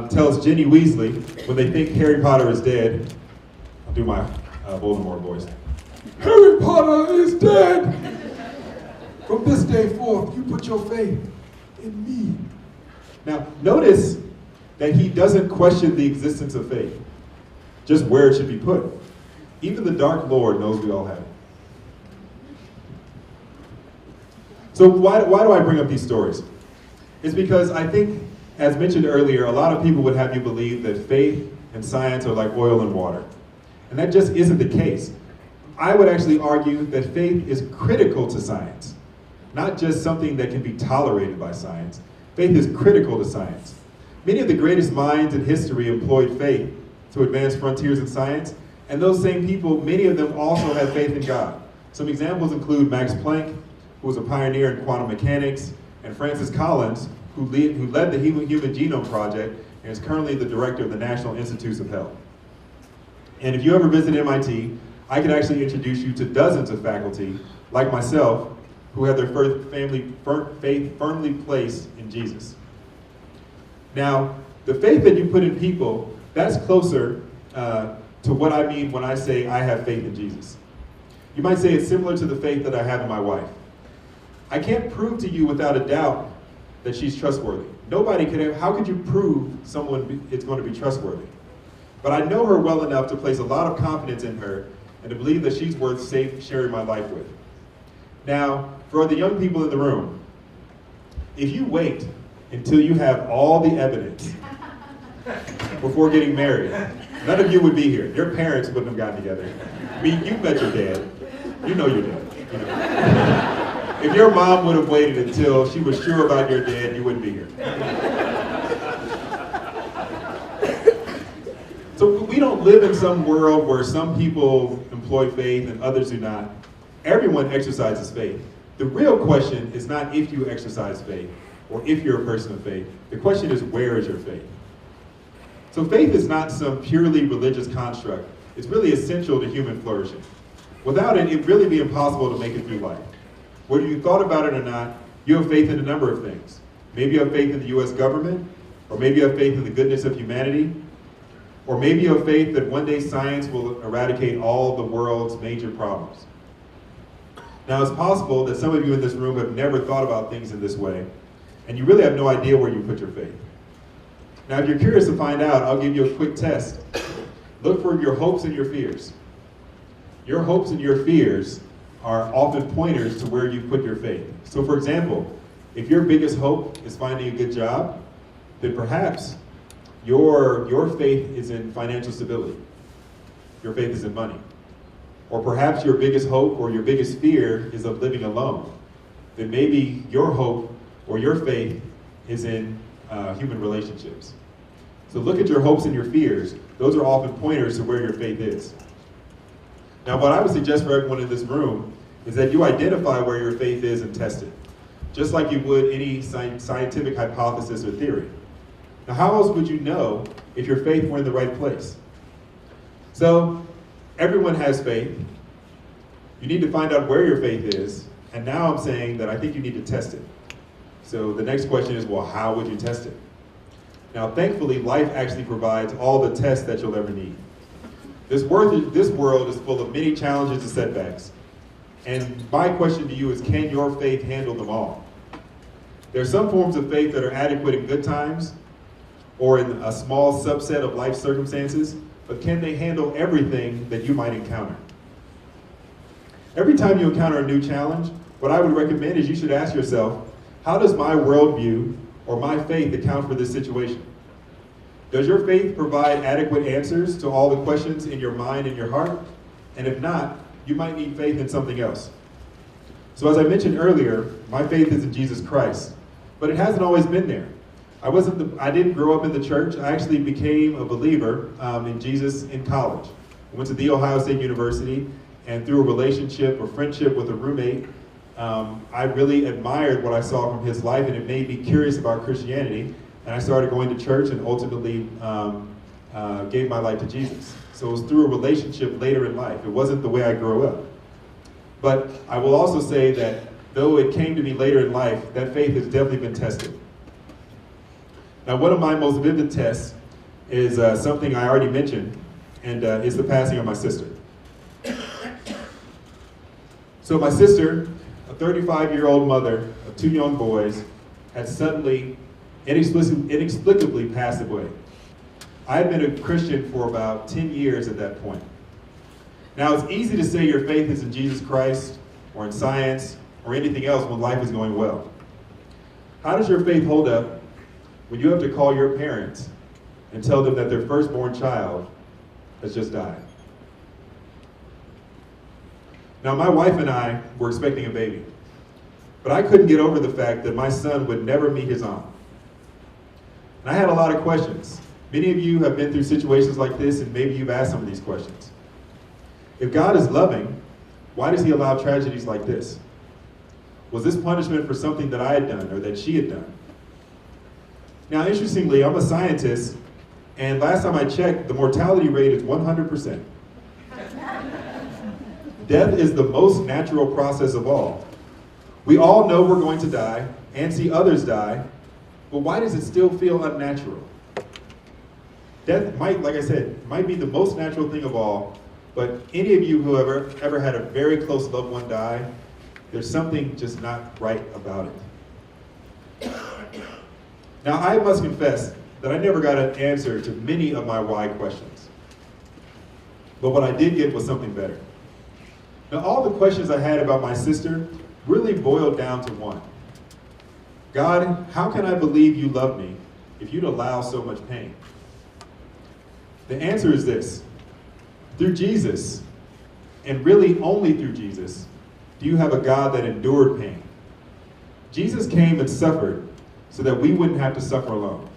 [SPEAKER 2] tells Ginny Weasley, when they think Harry Potter is dead, I'll do my Voldemort voice. Harry Potter is dead! From this day forth, you put your faith in me. Now, notice that he doesn't question the existence of faith, just where it should be put. Even the Dark Lord knows we all have it. So why do I bring up these stories? It's because I think, as mentioned earlier, a lot of people would have you believe that faith and science are like oil and water. And that just isn't the case. I would actually argue that faith is critical to science, not just something that can be tolerated by science. Faith is critical to science. Many of the greatest minds in history employed faith to advance frontiers in science, and those same people, many of them also have faith in God. Some examples include Max Planck, who was a pioneer in quantum mechanics, and Francis Collins, who led the Human Genome Project and is currently the director of the National Institutes of Health. And if you ever visit MIT, I could actually introduce you to dozens of faculty, like myself, who have their faith firmly placed in Jesus. Now, The faith that you put in people, that's closer to what I mean when I say I have faith in Jesus. You might say it's similar to the faith that I have in my wife. I can't prove to you without a doubt that she's trustworthy. Nobody could have, how could you prove someone is going to be trustworthy? But I know her well enough to place a lot of confidence in her and to believe that she's worth sharing my life with. Now, for the young people in the room, if you wait until you have all the evidence before getting married, none of you would be here. Your parents wouldn't have gotten together. I mean, you met your dad. You know your dad. You know. If your mom would have waited until she was sure about your dad, you wouldn't be here. So we don't live in some world where some people employ faith and others do not. Everyone exercises faith. The real question is not if you exercise faith or if you're a person of faith. The question is, where is your faith? So faith is not some purely religious construct. It's really essential to human flourishing. Without it, it'd really be impossible to make it through life. Whether you thought about it or not, you have faith in a number of things. Maybe you have faith in the US government, or maybe you have faith in the goodness of humanity, or maybe you have faith that one day science will eradicate all the world's major problems. Now, it's possible that some of you in this room have never thought about things in this way, and you really have no idea where you put your faith. Now, if you're curious to find out, I'll give you a quick test. Look for your hopes and your fears. Your hopes and your fears are often pointers to where you put your faith. So, for example, if your biggest hope is finding a good job, then perhaps your faith is in financial stability. Your faith is in money. Or perhaps your biggest hope or your biggest fear is of living alone. Then maybe your hope or your faith is in human relationships. So look at your hopes and your fears. Those are often pointers to where your faith is. Now, what I would suggest for everyone in this room is that you identify where your faith is and test it, just like you would any scientific hypothesis or theory. Now, how else would you know if your faith were in the right place? So, everyone has faith. You need to find out where your faith is, and now I'm saying that I think you need to test it. So the next question is, well, how would you test it? Now, thankfully, life actually provides all the tests that you'll ever need. This world is full of many challenges and setbacks. And my question to you is, can your faith handle them all? There are some forms of faith that are adequate in good times or in a small subset of life circumstances, but can they handle everything that you might encounter? Every time you encounter a new challenge, what I would recommend is you should ask yourself, how does my worldview or my faith account for this situation? Does your faith provide adequate answers to all the questions in your mind and your heart? And if not, you might need faith in something else. So as I mentioned earlier, my faith is in Jesus Christ, but it hasn't always been there. I didn't grow up in the church. I actually became a believer in Jesus in college. I went to The Ohio State University, and through a relationship or friendship with a roommate, I really admired what I saw from his life, and it made me curious about Christianity. And I started going to church and ultimately gave my life to Jesus. So it was through a relationship later in life. It wasn't the way I grew up. But I will also say that though it came to me later in life, that faith has definitely been tested. Now, one of my most vivid tests is something I already mentioned, and it's the passing of my sister. So my sister, a 35-year-old mother of 2 young boys, had suddenly, inexplicably passed away. I had been a Christian for about 10 years at that point. Now, it's easy to say your faith is in Jesus Christ, or in science, or anything else when life is going well. How does your faith hold up when you have to call your parents and tell them that their firstborn child has just died? Now, my wife and I were expecting a baby, but I couldn't get over the fact that my son would never meet his aunt. And I had a lot of questions. Many of you have been through situations like this, and maybe you've asked some of these questions. If God is loving, why does he allow tragedies like this? Was this punishment for something that I had done or that she had done? Now, interestingly, I'm a scientist, and last time I checked, the mortality rate is 100%. Death is the most natural process of all. We all know we're going to die and see others die, but why does it still feel unnatural? Death might, like I said, might be the most natural thing of all, but any of you who have ever had a very close loved one die, there's something just not right about it. Now, I must confess that I never got an answer to many of my why questions. But what I did get was something better. Now, all the questions I had about my sister really boiled down to one. God, how can I believe you love me if you'd allow so much pain? The answer is this. Through Jesus, and really only through Jesus, do you have a God that endured pain. Jesus came and suffered so that we wouldn't have to suffer alone.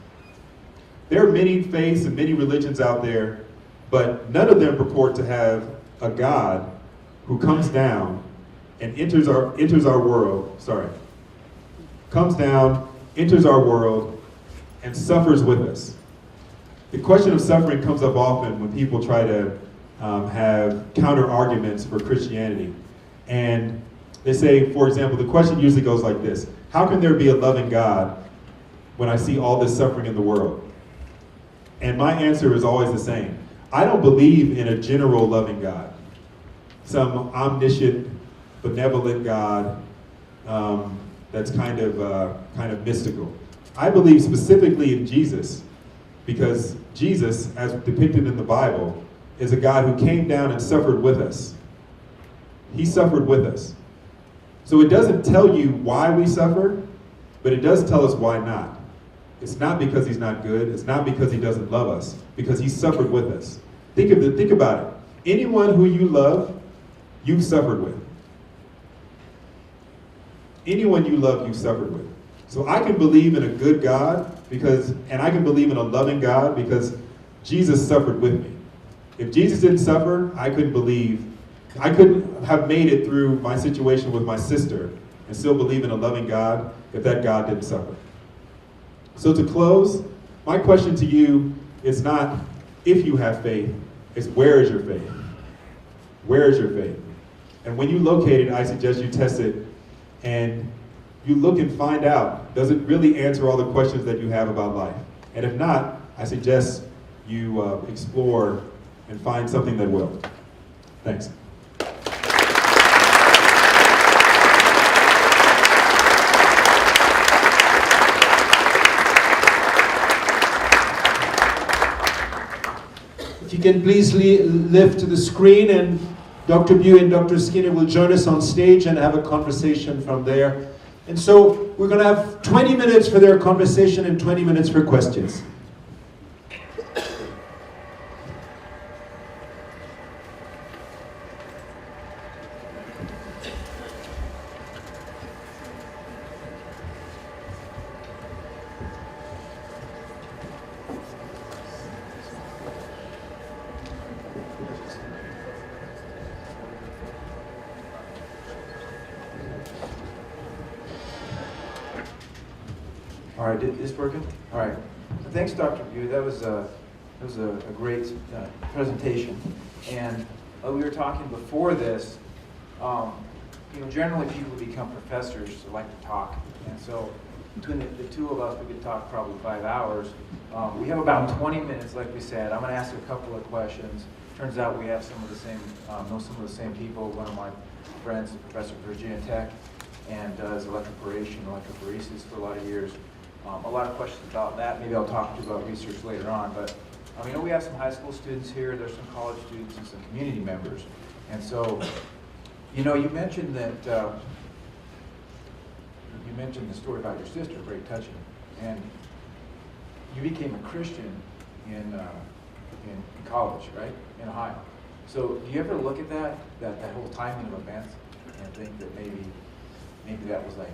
[SPEAKER 2] There are many faiths and many religions out there, but none of them purport to have a God who comes down and enters our world, comes down, enters our world, and suffers with us. The question of suffering comes up often when people try to have counter arguments for Christianity. And they say, for example, the question usually goes like this: how can there be a loving God when I see all this suffering in the world? And my answer is always the same. I don't believe in a general loving God, some omniscient, benevolent God that's kind of mystical. I believe specifically in Jesus, because Jesus, as depicted in the Bible, is a God who came down and suffered with us. He suffered with us. So it doesn't tell you why we suffer, but it does tell us why not. It's not because he's not good. It's not because he doesn't love us, because he suffered with us. Think about it. Anyone who you love, you've suffered with. Anyone you love, you've suffered with. So I can believe in a good God and I can believe in a loving God because Jesus suffered with me. If Jesus didn't suffer, I couldn't have made it through my situation with my sister and still believe in a loving God if that God didn't suffer. So to close, my question to you is not if you have faith, it's where is your faith? Where is your faith? And when you locate it, I suggest you test it and you look and find out, does it really answer all the questions that you have about life? And if not, I suggest you explore and find something that will. Thanks.
[SPEAKER 1] If you can please lift to the screen, and Dr. Buie and Dr. Skinner will join us on stage and have a conversation from there. And so we're going to have 20 minutes for their conversation and 20 minutes for questions.
[SPEAKER 3] All right, is this working? All right. Thanks, Dr. Buie. That was a great presentation. And we were talking before this. Generally people become professors who like to talk, and so between the two of us, we could talk probably 5 hours. We have about 20 minutes, like we said. I'm going to ask a couple of questions. Turns out we have some of the same, know some of the same people. One of my friends is a professor at Virginia Tech and does electroporation, electrophoresis for a lot of years. A lot of questions about that. Maybe I'll talk to you about research later on. But we have some high school students here. There's some college students and some community members. And so, you mentioned that you mentioned the story about your sister, very touching, and you became a Christian in college, right, in Ohio. So, do you ever look at that whole timing of events and think that maybe that was like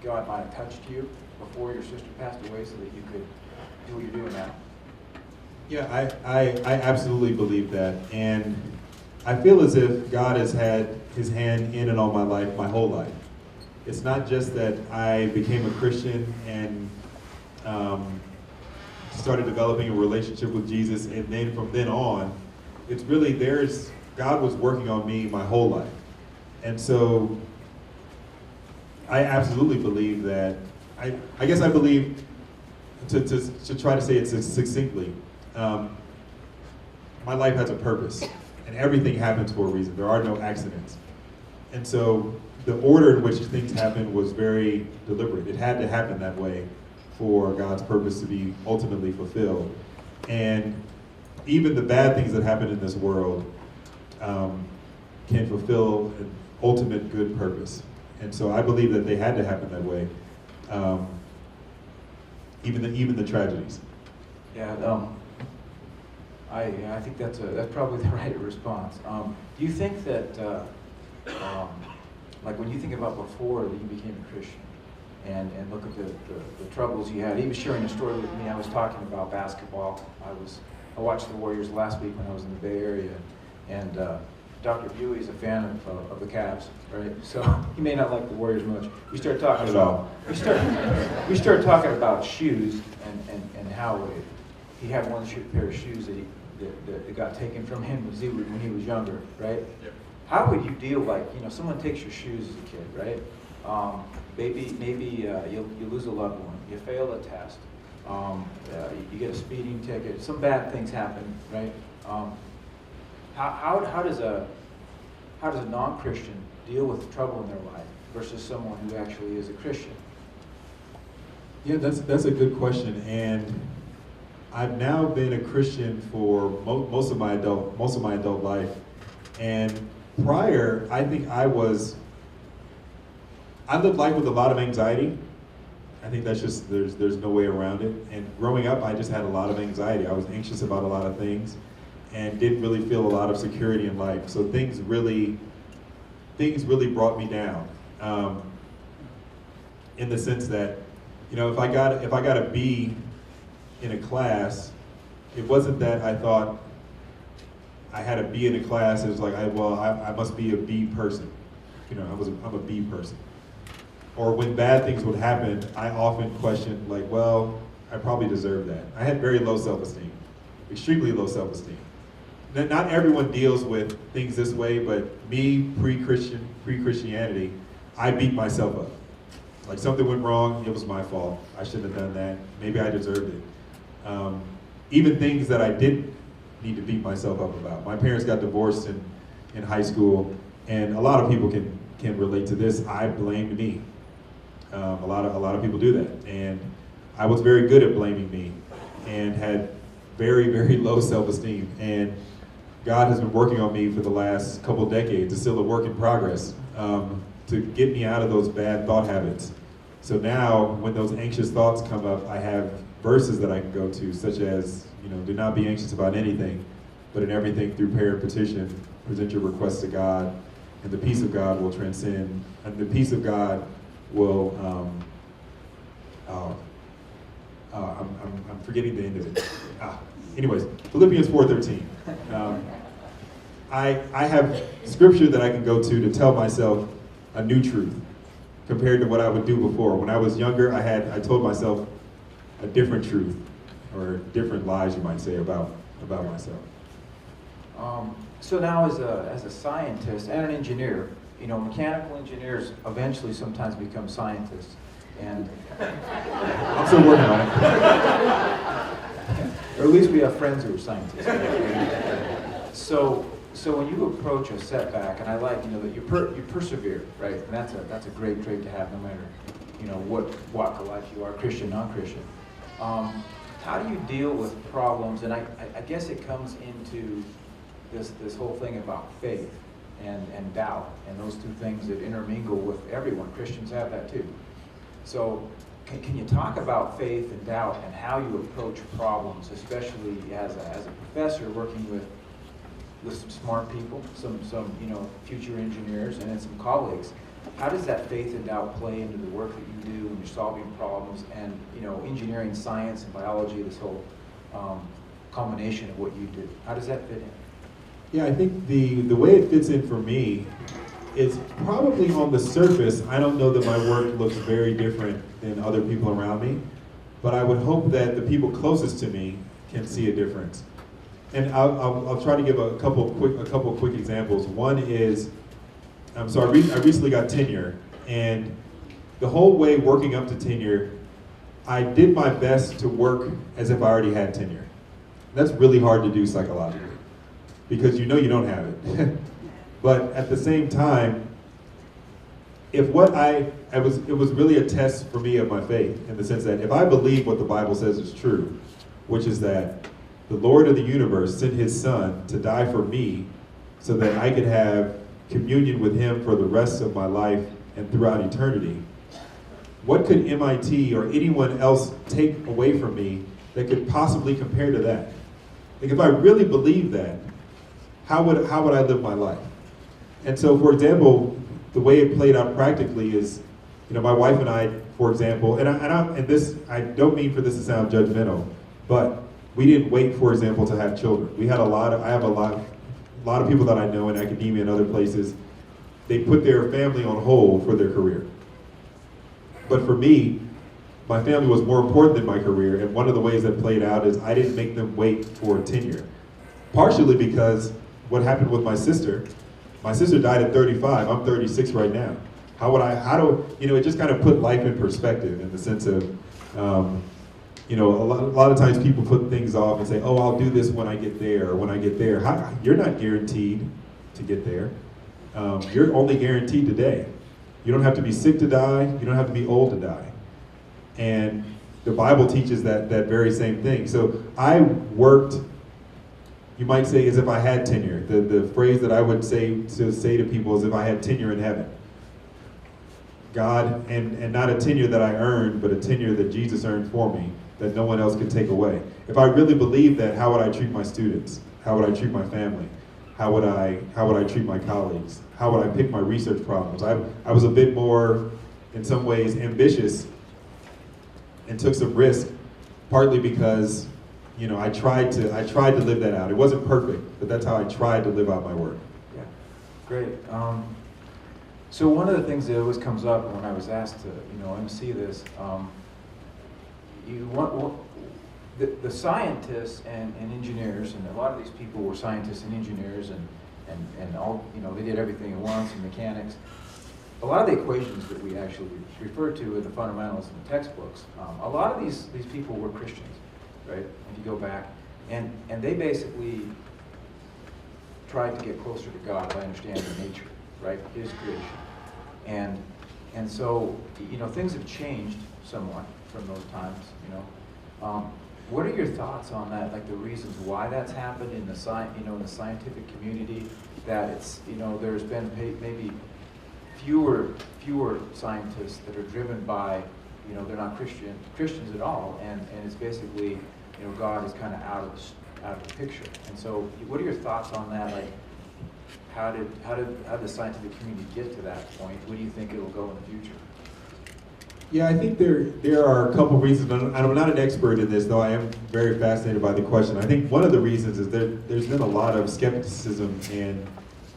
[SPEAKER 3] God might have touched you before your sister passed away so that you could do what you're doing now?
[SPEAKER 2] Yeah, I absolutely believe that. And I feel as if God has had his hand in and on my life my whole life. It's not just that I became a Christian and started developing a relationship with Jesus, and then from then on, it's really God was working on me my whole life. And so I absolutely believe that, I guess I believe, to try to say it succinctly, my life has a purpose, and everything happens for a reason. There are no accidents. And so the order in which things happen was very deliberate. It had to happen that way for God's purpose to be ultimately fulfilled. And even the bad things that happen in this world can fulfill an ultimate good purpose. And so I believe that they had to happen that way, even the tragedies.
[SPEAKER 3] Yeah, I think that's probably the right response. Do you think that, like when you think about before that you became a Christian, and look at the troubles you had. He was sharing a story with me. I was talking about basketball. I watched the Warriors last week when I was in the Bay Area, and Dr. Buie is a fan of the Cavs, right? So he may not like the Warriors much. We started talking about shoes and how he had one pair of shoes that got taken from him when he was younger, right? Yep. How would you deal, like, someone takes your shoes as a kid, right? Maybe you lose a loved one, you fail a test, you get a speeding ticket, some bad things happen, right? How does a non-Christian deal with trouble in their life versus someone who actually is a Christian?
[SPEAKER 2] Yeah, that's a good question, and I've now been a Christian for most of my adult life, and prior, I think I lived life with a lot of anxiety. I think that's just, there's no way around it. And growing up, I just had a lot of anxiety. I was anxious about a lot of things and didn't really feel a lot of security in life. So things really brought me down. In the sense that, if I got a B in a class, it wasn't that I thought I had a B in a class. It was like, I must be a B person. I'm a B person. Or when bad things would happen, I often questioned, like, well, I probably deserve that. I had very low self-esteem, extremely low self-esteem. Not everyone deals with things this way, but me, pre-Christianity, I beat myself up. Like, something went wrong, it was my fault. I shouldn't have done that. Maybe I deserved it. Even things that I didn't need to beat myself up about. My parents got divorced in high school, and a lot of people can relate to this. I blamed me. A lot of people do that, and I was very good at blaming me, and had very, very low self-esteem. And God has been working on me for the last couple of decades. It's still a work in progress to get me out of those bad thought habits. So now, when those anxious thoughts come up, I have verses that I can go to, such as, do not be anxious about anything, but in everything through prayer and petition, present your requests to God, and the peace of God will transcend, and the peace of God will, I'm forgetting the end of it. Anyways, Philippians 4:13. I have scripture that I can go to tell myself a new truth compared to what I would do before. When I was younger, I told myself a different truth, or different lies, you might say, about myself.
[SPEAKER 3] So now, as a scientist and an engineer, mechanical engineers eventually sometimes become scientists, and
[SPEAKER 2] I'm still working on it.
[SPEAKER 3] or at least we have friends who are scientists. So when you approach a setback, and I like that you persevere, right? And that's a great trait to have, no matter what walk of life you are, Christian, non-Christian. How do you deal with problems? And I guess it comes into this whole thing about faith and doubt, and those two things that intermingle with everyone. Christians have that too. So can you talk about faith and doubt and how you approach problems, especially as a professor working with some smart people, some future engineers, and then some colleagues? How does that faith and doubt play into the work that you do when you're solving problems, and engineering, science, and biology, this whole combination of what you do? How does that fit in?
[SPEAKER 2] Yeah, I think the way it fits in for me is probably on the surface. I don't know that my work looks very different than other people around me, but I would hope that the people closest to me can see a difference. And I'll try to give a couple quick examples. One is, I recently got tenure, and the whole way working up to tenure, I did my best to work as if I already had tenure. That's really hard to do psychologically because you know you don't have it. But at the same time, if what it was really a test for me of my faith, in the sense that if I believe what the Bible says is true, which is that the Lord of the universe sent his son to die for me so that I could have communion with him for the rest of my life and throughout eternity, what could MIT or anyone else take away from me that could possibly compare to that? Like, if I really believed that, how would I live my life? And so, for example, the way it played out practically is, my wife and I, for example, I don't mean for this to sound judgmental, but we didn't wait, for example, to have children. I have a lot of people that I know in academia and other places, they put their family on hold for their career. But for me, my family was more important than my career, and one of the ways that played out is I didn't make them wait for tenure. Partially because what happened with my sister died at 35, I'm 36 right now. It just kind of put life in perspective in the sense of, a lot of times people put things off and say, oh, I'll do this when I get there, or when I get there. You're not guaranteed to get there. You're only guaranteed today. You don't have to be sick to die. You don't have to be old to die. And the Bible teaches that very same thing. So I worked, you might say, as if I had tenure. The phrase that I would say to people is if I had tenure in heaven. God, and not a tenure that I earned, but a tenure that Jesus earned for me, that no one else could take away. If I really believed that, how would I treat my students? How would I treat my family? How would I treat my colleagues? How would I pick my research problems? I was a bit more, in some ways, ambitious and took some risk, partly because, I tried to live that out. It wasn't perfect, but that's how I tried to live out my work.
[SPEAKER 3] Yeah, great. So one of the things that always comes up when I was asked to, MC this, the scientists and engineers, and a lot of these people were scientists and engineers, and all, they did everything at once, and mechanics. A lot of the equations that we actually refer to in the fundamentals in the textbooks, a lot of these people were Christians, right? If you go back, and they basically tried to get closer to God by understanding nature, right? His creation, and so things have changed somewhat from those times. What are your thoughts on that? Like the reasons why that's happened in the in the scientific community, that it's there's been maybe fewer scientists that are driven by they're not Christians at all, and it's basically God is kind of out of the picture. And so, what are your thoughts on that? Like, how did the scientific community get to that point? Where do you think it'll go in the future?
[SPEAKER 2] Yeah, I think there are a couple reasons. I'm not an expert in this, though I am very fascinated by the question. I think one of the reasons is there's been a lot of skepticism and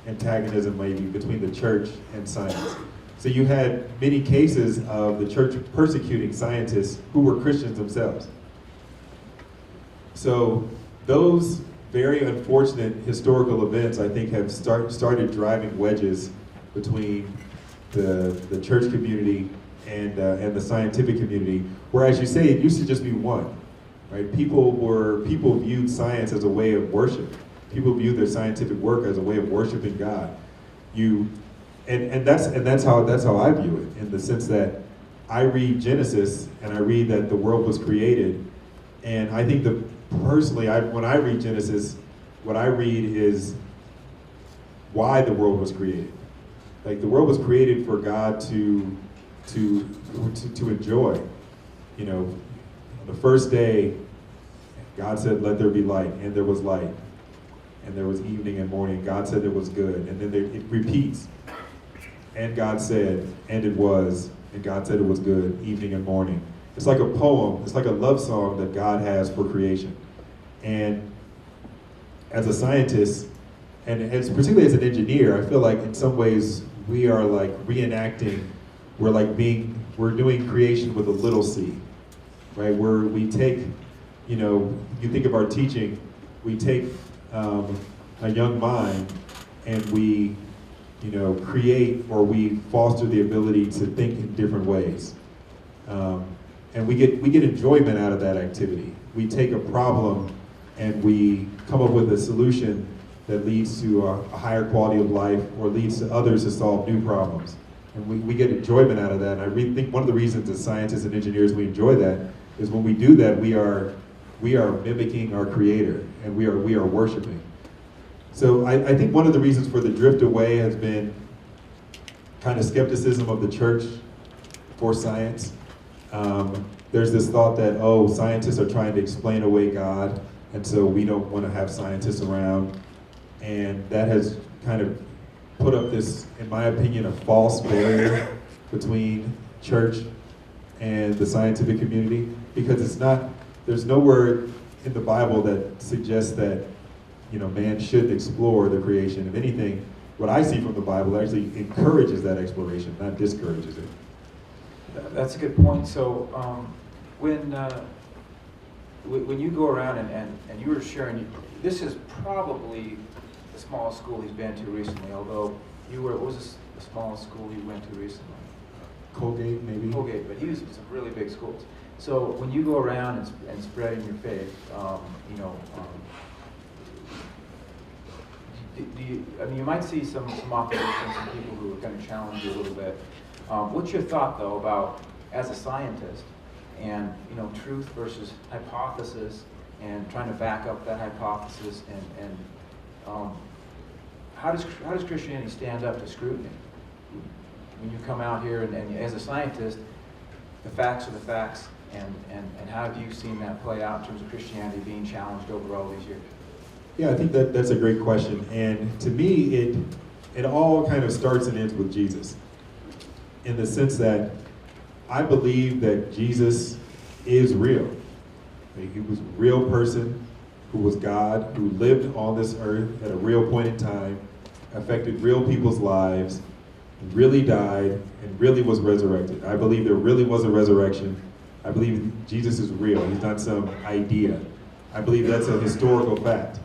[SPEAKER 2] antagonism maybe between the church and science. So you had many cases of the church persecuting scientists who were Christians themselves. So those very unfortunate historical events, I think, have started driving wedges between the church community and the scientific community, where, as you say, it used to just be one, right? People viewed science as a way of worship. People viewed their scientific work as a way of worshiping God. That's how I view it, in the sense that I read Genesis and I read that the world was created, and I think personally, when I read Genesis, what I read is why the world was created. Like, the world was created for God to enjoy. The first day, God said, "Let there be light," and there was light. And there was evening and morning. God said it was good, and then it repeats. And God said, and it was, and God said it was good, evening and morning. It's like a poem. It's like a love song that God has for creation. And as a scientist, and particularly as an engineer, I feel like in some ways we are like reenacting. We're doing creation with a little c, right? We take, you think of our teaching, we take a young mind and we, create, or we foster the ability to think in different ways. And we get enjoyment out of that activity. We take a problem and we come up with a solution that leads to a higher quality of life or leads to others to solve new problems. And we get enjoyment out of that. And I really think one of the reasons as scientists and engineers we enjoy that is when we do that, we are mimicking our creator, and we are worshiping. So I think one of the reasons for the drift away has been kind of skepticism of the church for science. There's this thought that, oh, scientists are trying to explain away God, and so we don't want to have scientists around. And that has kind of put up this, in my opinion, a false barrier between church and the scientific community, because it's not, there's nowhere in the Bible that suggests that, you know, man should explore the creation. If anything, what I see from the Bible actually encourages that exploration, not discourages it.
[SPEAKER 3] That's a good point. So when you go around and you were sharing, this is probably the smallest school he's been to recently, although what was the smallest school he went to recently?
[SPEAKER 2] Colgate, maybe?
[SPEAKER 3] Colgate, but he was some really big schools. So when you go around and spreading your faith, you might see some opposition, some people who are going to challenge you a little bit. What's your thought, though, about, as a scientist, and truth versus hypothesis, and trying to back up that hypothesis, and how does Christianity stand up to scrutiny? When you come out here and as a scientist, the facts are the facts, and how have you seen that play out in terms of Christianity being challenged over all these years?
[SPEAKER 2] Yeah, I think that's a great question. And to me, it all kind of starts and ends with Jesus, in the sense that I believe that Jesus is real. He was a real person who was God, who lived on this earth at a real point in time, affected real people's lives, really died, and really was resurrected. I believe there really was a resurrection. I believe Jesus is real. He's not some idea. I believe that's a historical fact.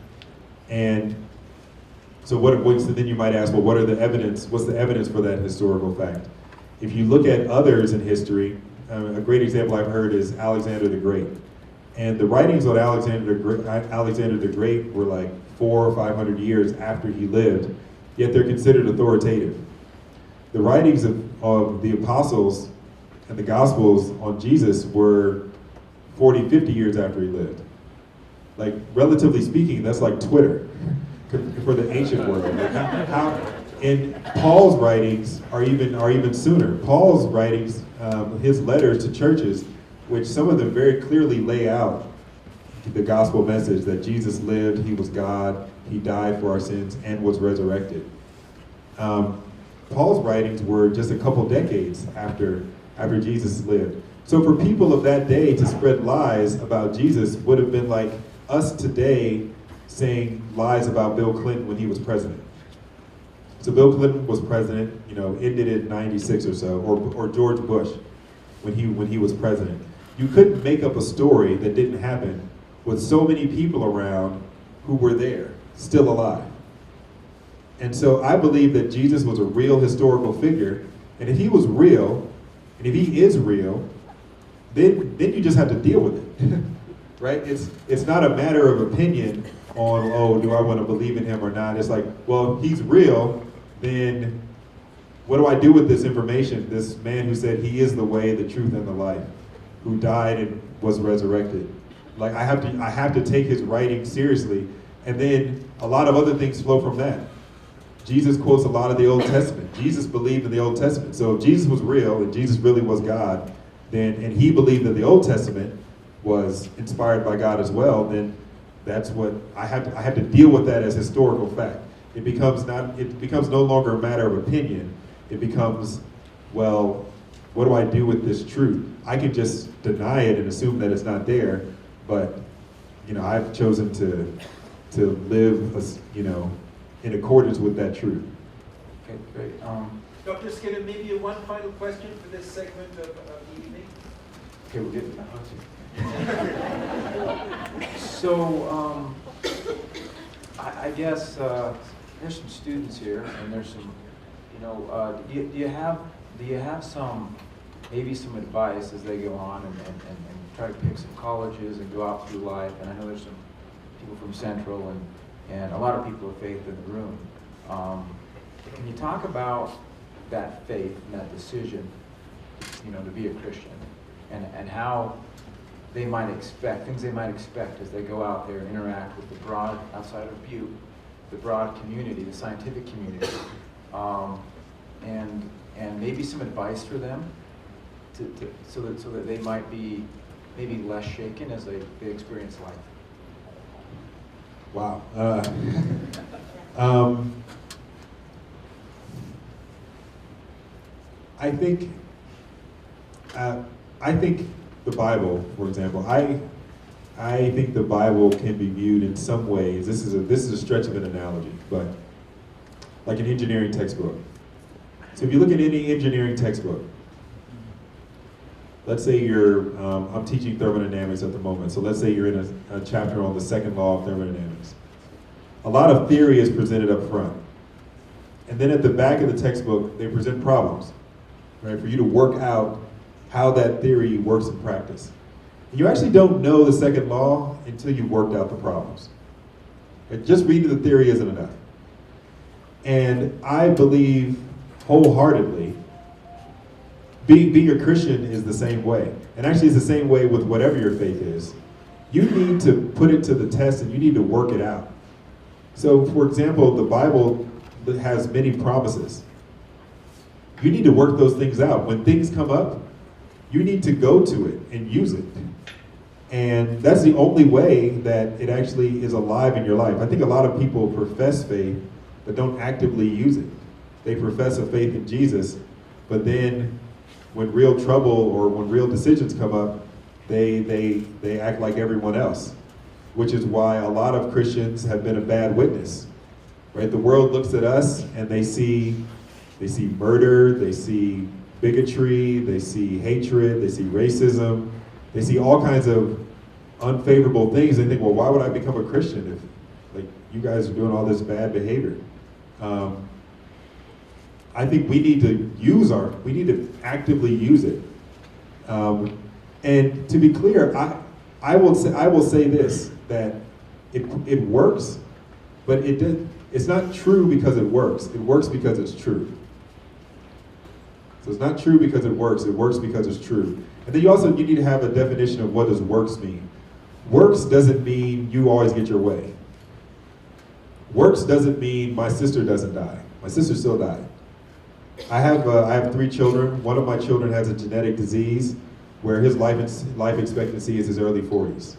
[SPEAKER 2] And so then you might ask, well, what's the evidence for that historical fact? If you look at others in history, a great example I've heard is Alexander the Great. And the writings on Alexander the Great were like 400 or 500 years after he lived, yet they're considered authoritative. The writings of the apostles and the Gospels on Jesus were 40, 50 years after he lived. Like, relatively speaking, that's like Twitter for the ancient world. And Paul's writings are even sooner. Paul's writings, his letters to churches, which some of them very clearly lay out the gospel message that Jesus lived, he was God, he died for our sins, and was resurrected. Paul's writings were just a couple decades after Jesus lived. So for people of that day to spread lies about Jesus would have been like us today saying lies about Bill Clinton when he was president. So Bill Clinton was president, ended in 96 or so, or George Bush when he was president. You couldn't make up a story that didn't happen with so many people around who were there, still alive. And so I believe that Jesus was a real historical figure, and if he was real, and if he is real, then you just have to deal with it, right? It's not a matter of opinion on, oh, do I want to believe in him or not? It's like, well, he's real, then what do I do with this information? This man who said he is the way, the truth, and the life, who died and was resurrected. Like, I have to take his writing seriously, and then a lot of other things flow from that. Jesus quotes a lot of the Old Testament. Jesus believed in the Old Testament. So if Jesus was real and Jesus really was God, and he believed that the Old Testament was inspired by God as well, then that's what I have to deal with that as historical fact. It becomes no longer a matter of opinion. It becomes, well, what do I do with this truth? I can just deny it and assume that it's not there, but I've chosen to live in accordance with that truth.
[SPEAKER 3] Okay, great.
[SPEAKER 1] Dr. Skinner, maybe one final question for this segment of the evening?
[SPEAKER 3] Okay, we're getting that. So, I guess there's some students here, and there's some, do you have some advice as they go on and try to pick some colleges and go out through life? And I know there's some people from Central, and a lot of people of faith in the room. Can you talk about that faith and that decision, to be a Christian, and how they might expect, things they might expect as they go out there and interact with the broad, outside of Butte, the broad community, the scientific community, and maybe some advice for them so that they might be maybe less shaken as they experience life.
[SPEAKER 2] Wow. I think the Bible, for example, I think the Bible can be viewed in some ways. This is a stretch of an analogy, but like an engineering textbook. So if you look at any engineering textbook, let's say I'm teaching thermodynamics at the moment, so let's say you're in a chapter on the second law of thermodynamics. A lot of theory is presented up front. And then at the back of the textbook, they present problems, right, for you to work out how that theory works in practice. And you actually don't know the second law until you've worked out the problems. Right? Just reading the theory isn't enough. And I believe wholeheartedly being a Christian is the same way. And actually it's the same way with whatever your faith is. You need to put it to the test and you need to work it out. So for example, the Bible has many promises. You need to work those things out. When things come up, you need to go to it and use it. And that's the only way that it actually is alive in your life. I think a lot of people profess faith, but don't actively use it. They profess a faith in Jesus, but then when real trouble or when real decisions come up, they act like everyone else, which is why a lot of Christians have been a bad witness. Right? The world looks at us and they see murder, they see bigotry, they see hatred, they see racism, they see all kinds of unfavorable things. They think, well, why would I become a Christian if you guys are doing all this bad behavior? I think we need to actively use it. And to be clear, I will say this, that it works, but it's not true because it works. It works because it's true. So it's not true because it works because it's true. And then you need to have a definition of what does works mean. Works doesn't mean you always get your way. Works doesn't mean my sister doesn't die. My sister still died. I have 3 children. One of my children has a genetic disease where his life expectancy is his early 40s.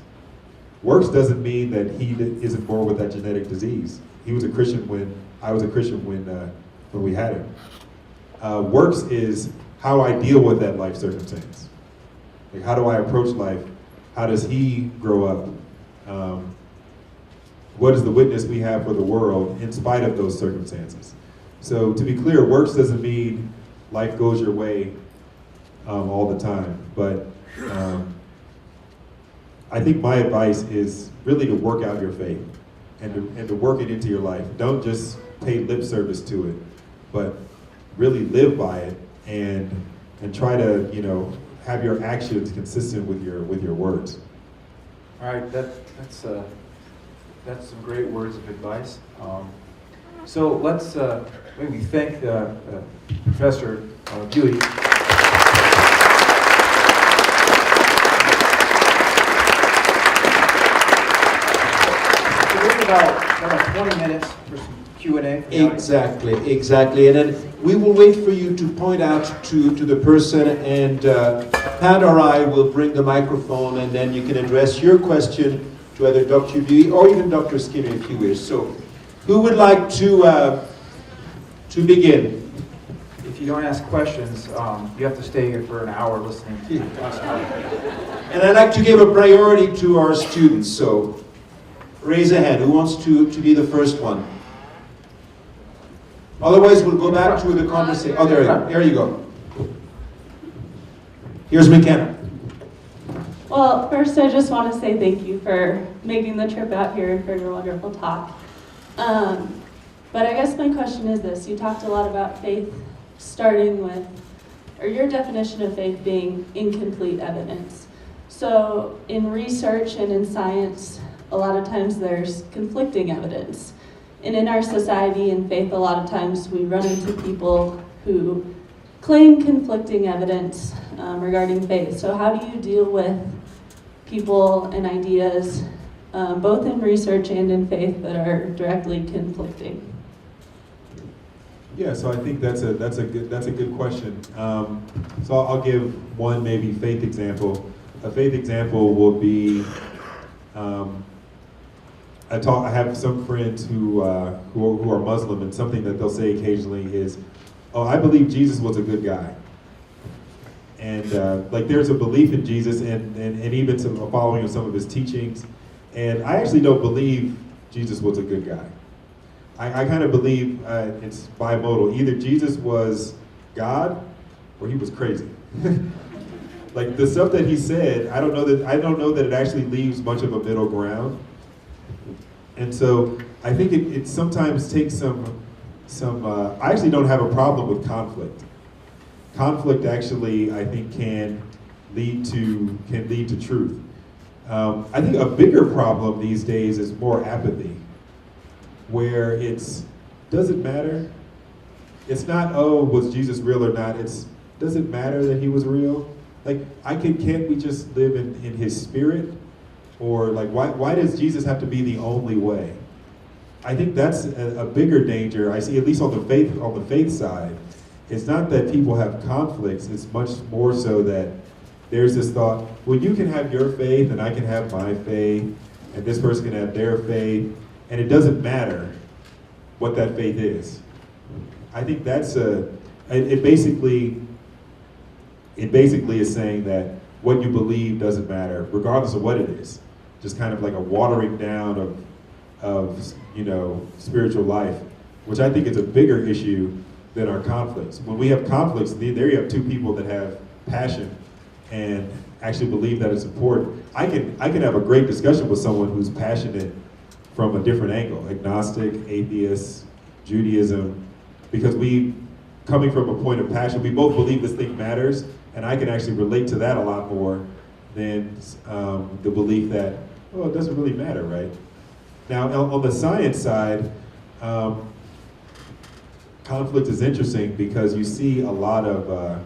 [SPEAKER 2] Works doesn't mean that he isn't born with that genetic disease. He was a Christian when I was a Christian when we had him. Works is how I deal with that life circumstance. Like, how do I approach life? How does he grow up? What is the witness we have for the world in spite of those circumstances? So to be clear, works doesn't mean life goes your way all the time. But I think my advice is really to work out your faith and to work it into your life. Don't just pay lip service to it, but really live by it and try to have your actions consistent with your words.
[SPEAKER 3] All right, that's some great words of advice. So let's maybe thank Professor Buie. So we have about 20 minutes for some Q&A.
[SPEAKER 1] Exactly. And then we will wait for you to point out to the person, and Pat or I will bring the microphone, and then you can address your question to either Dr. Buie or even Dr. Skinner if you wish. So, who would like to begin?
[SPEAKER 3] If you don't ask questions, you have to stay here for an hour listening to us.
[SPEAKER 1] And I'd like to give a priority to our students. So, raise a hand. Who wants to be the first one? Otherwise, we'll go back to the conversation. Oh, there you go. Here's McKenna.
[SPEAKER 4] Well, first I just want to say thank you for making the trip out here and for your wonderful talk. But I guess my question is this. You talked a lot about faith starting with, or your definition of faith being incomplete evidence. So in research and in science, a lot of times there's conflicting evidence. And in our society and faith, a lot of times we run into people who claim conflicting evidence regarding faith. So how do you deal with people and ideas, both in research and in faith, that are directly conflicting?
[SPEAKER 2] Yeah, so I think that's a good question. So I'll give one maybe faith example. A faith example will be I have some friends who are Muslim, and something that they'll say occasionally is, "Oh, I believe Jesus was a good guy." And like there's a belief in Jesus and even a following of some of his teachings. And I actually don't believe Jesus was a good guy. I kind of believe it's bimodal. Either Jesus was God or he was crazy. Like the stuff that he said, I don't know that it actually leaves much of a middle ground. And so I think it sometimes takes some I actually don't have a problem with conflict. Conflict actually, I think, can lead to truth. I think a bigger problem these days is more apathy, where does it matter? It's not, oh, was Jesus real or not? Does it matter that he was real? Like, can't we just live in his spirit? Or like, why does Jesus have to be the only way? I think that's a bigger danger I see, at least on the faith side. It's not that people have conflicts, it's much more so that there's this thought, well, you can have your faith and I can have my faith, and this person can have their faith, and it doesn't matter what that faith is. I think that's it basically is saying that what you believe doesn't matter, regardless of what it is. Just kind of like a watering down of spiritual life, which I think is a bigger issue than our conflicts. When we have conflicts, there you have two people that have passion and actually believe that it's important. I can have a great discussion with someone who's passionate from a different angle, agnostic, atheist, Judaism, because coming from a point of passion, we both believe this thing matters, and I can actually relate to that a lot more than the belief that, oh, it doesn't really matter, right? Now, on the science side, conflict is interesting because you see a lot of,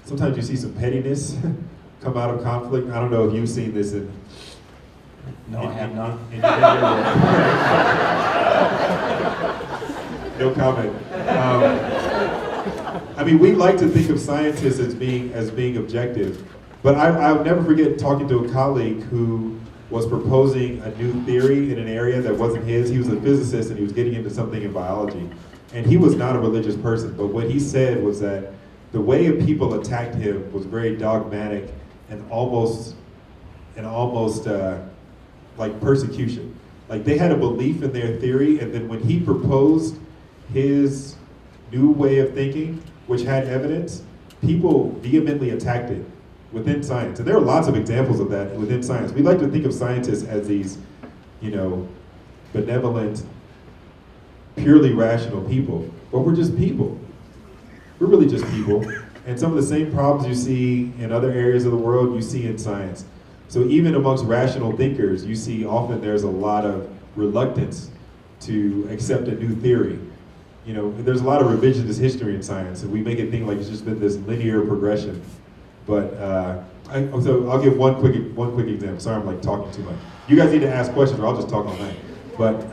[SPEAKER 2] sometimes you see some pettiness come out of conflict. I don't know if you've seen this in...
[SPEAKER 3] No, I have not.
[SPEAKER 2] No comment. I mean, we like to think of scientists as being objective, but I'll never forget talking to a colleague who was proposing a new theory in an area that wasn't his. He was a physicist and he was getting into something in biology. And he was not a religious person, but what he said was that the way people attacked him was very dogmatic and almost like persecution. Like they had a belief in their theory, and then when he proposed his new way of thinking, which had evidence, people vehemently attacked it within science. And there are lots of examples of that within science. We like to think of scientists as these, benevolent, purely rational people, but we're just people. We're really just people. And some of the same problems you see in other areas of the world, you see in science. So even amongst rational thinkers, you see often there's a lot of reluctance to accept a new theory. There's a lot of revisionist history in science, and we make it think like it's just been this linear progression. But so I'll give one quick example. Sorry, I'm like talking too much. You guys need to ask questions, or I'll just talk all night. But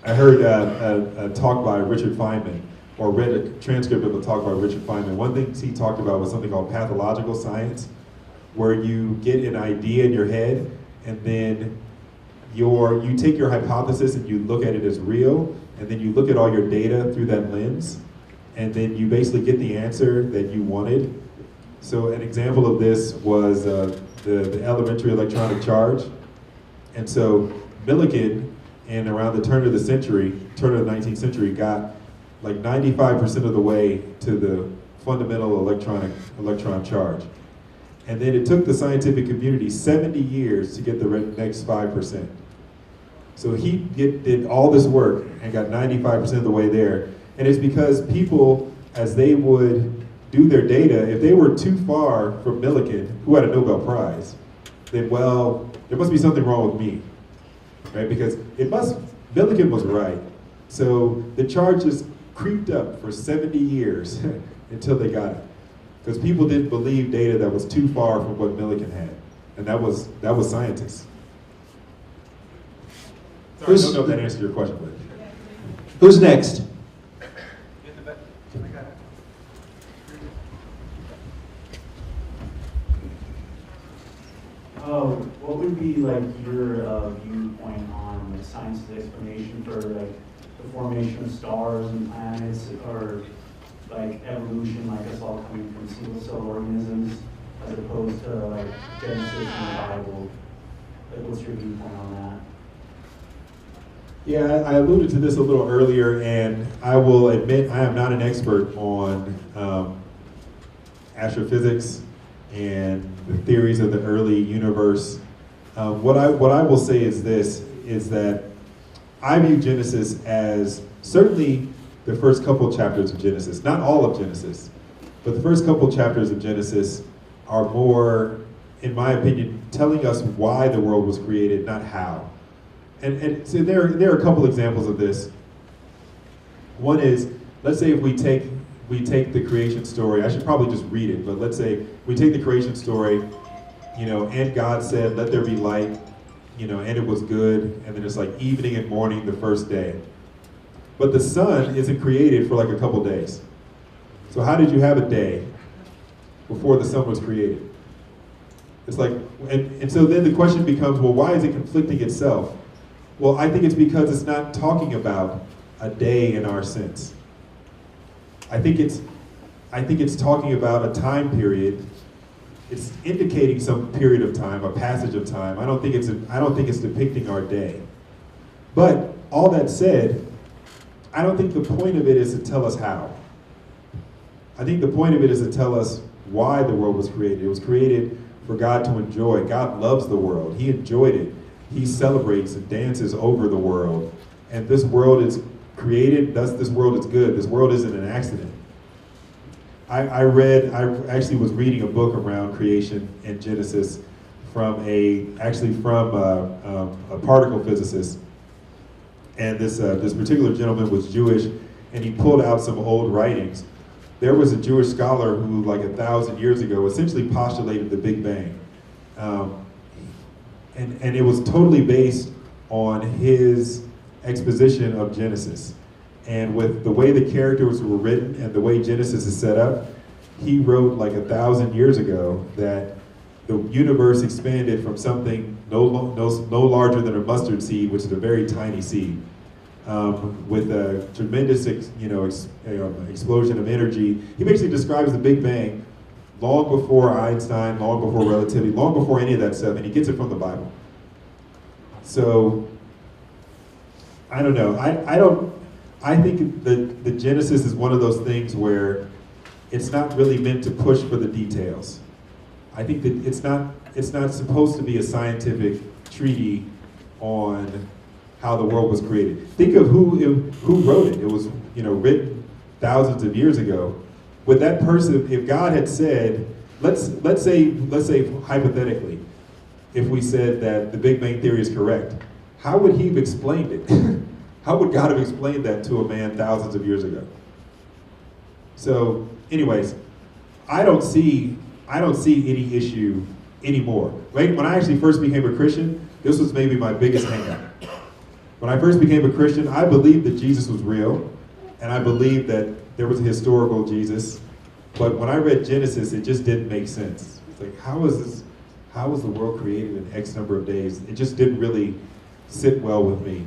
[SPEAKER 2] I heard a talk by Richard Feynman, or read a transcript of a talk by Richard Feynman. One thing he talked about was something called pathological science, where you get an idea in your head, and then you take your hypothesis and you look at it as real, and then you look at all your data through that lens, and then you basically get the answer that you wanted. So an example of this was the elementary electronic charge. And so Millikan, and around the turn of the 19th century, got like 95% of the way to the fundamental electron charge. And then it took the scientific community 70 years to get the next 5%. So he did all this work and got 95% of the way there. And it's because people, as they would do their data, if they were too far from Millikan, who had a Nobel Prize, then, well, there must be something wrong with me, right? Because Millikan was right. So the charge just creeped up for 70 years until they got it. Because people didn't believe data that was too far from what Millikan had. And that was scientists. Sorry, I don't know if that answered your question, but.
[SPEAKER 1] Who's next?
[SPEAKER 5] What would be like your viewpoint on like science's explanation for like the formation of stars and planets, or like evolution, like us all coming from single cell organisms, as opposed to like Genesis in the Bible? Like, what's your viewpoint on that?
[SPEAKER 2] Yeah, I alluded to this a little earlier, and I will admit I am not an expert on astrophysics and the theories of the early universe. What I will say is this, is that I view Genesis as certainly the first couple chapters of Genesis, not all of Genesis, but the first couple chapters of Genesis are more, in my opinion, telling us why the world was created, not how. And so there are a couple examples of this. One is, let's say if we take the creation story, I should probably just read it, but let's say we take the creation story, and God said, let there be light, and it was good, and then it's like evening and morning the first day. But the sun isn't created for like a couple days. So how did you have a day before the sun was created? It's like, and so then the question becomes, well, why is it conflicting itself? Well, I think it's because it's not talking about a day in our sense. I think it's talking about a time period. It's indicating some period of time, a passage of time. I don't think it's depicting our day. But all that said, I don't think the point of it is to tell us how. I think the point of it is to tell us why the world was created. It was created for God to enjoy. God loves the world. He enjoyed it. He celebrates and dances over the world. And this world is created, thus this world is good. This world isn't an accident. I actually was reading a book around creation and Genesis from a particle physicist. And this particular gentleman was Jewish, and he pulled out some old writings. There was a Jewish scholar who, like 1,000 years ago, essentially postulated the Big Bang. And it was totally based on his exposition of Genesis. And with the way the characters were written and the way Genesis is set up, he wrote like 1,000 years ago that the universe expanded from something no larger than a mustard seed, which is a very tiny seed, with a tremendous explosion of energy. He basically describes the Big Bang long before Einstein, long before relativity, long before any of that stuff, and he gets it from the Bible. So, I don't know. I think the Genesis is one of those things where it's not really meant to push for the details. I think that it's not supposed to be a scientific treatise on how the world was created. Think of who wrote it. It was written thousands of years ago. Would that person, if God had said, let's say hypothetically, if we said that the Big Bang Theory is correct, how would he have explained it? How would God have explained that to a man thousands of years ago? So, anyways, I don't see any issue anymore. Right? When I actually first became a Christian, this was maybe my biggest hang-up. When I first became a Christian, I believed that Jesus was real, and I believed that there was a historical Jesus. But when I read Genesis, it just didn't make sense. It's like, how was the world created in X number of days? It just didn't really sit well with me.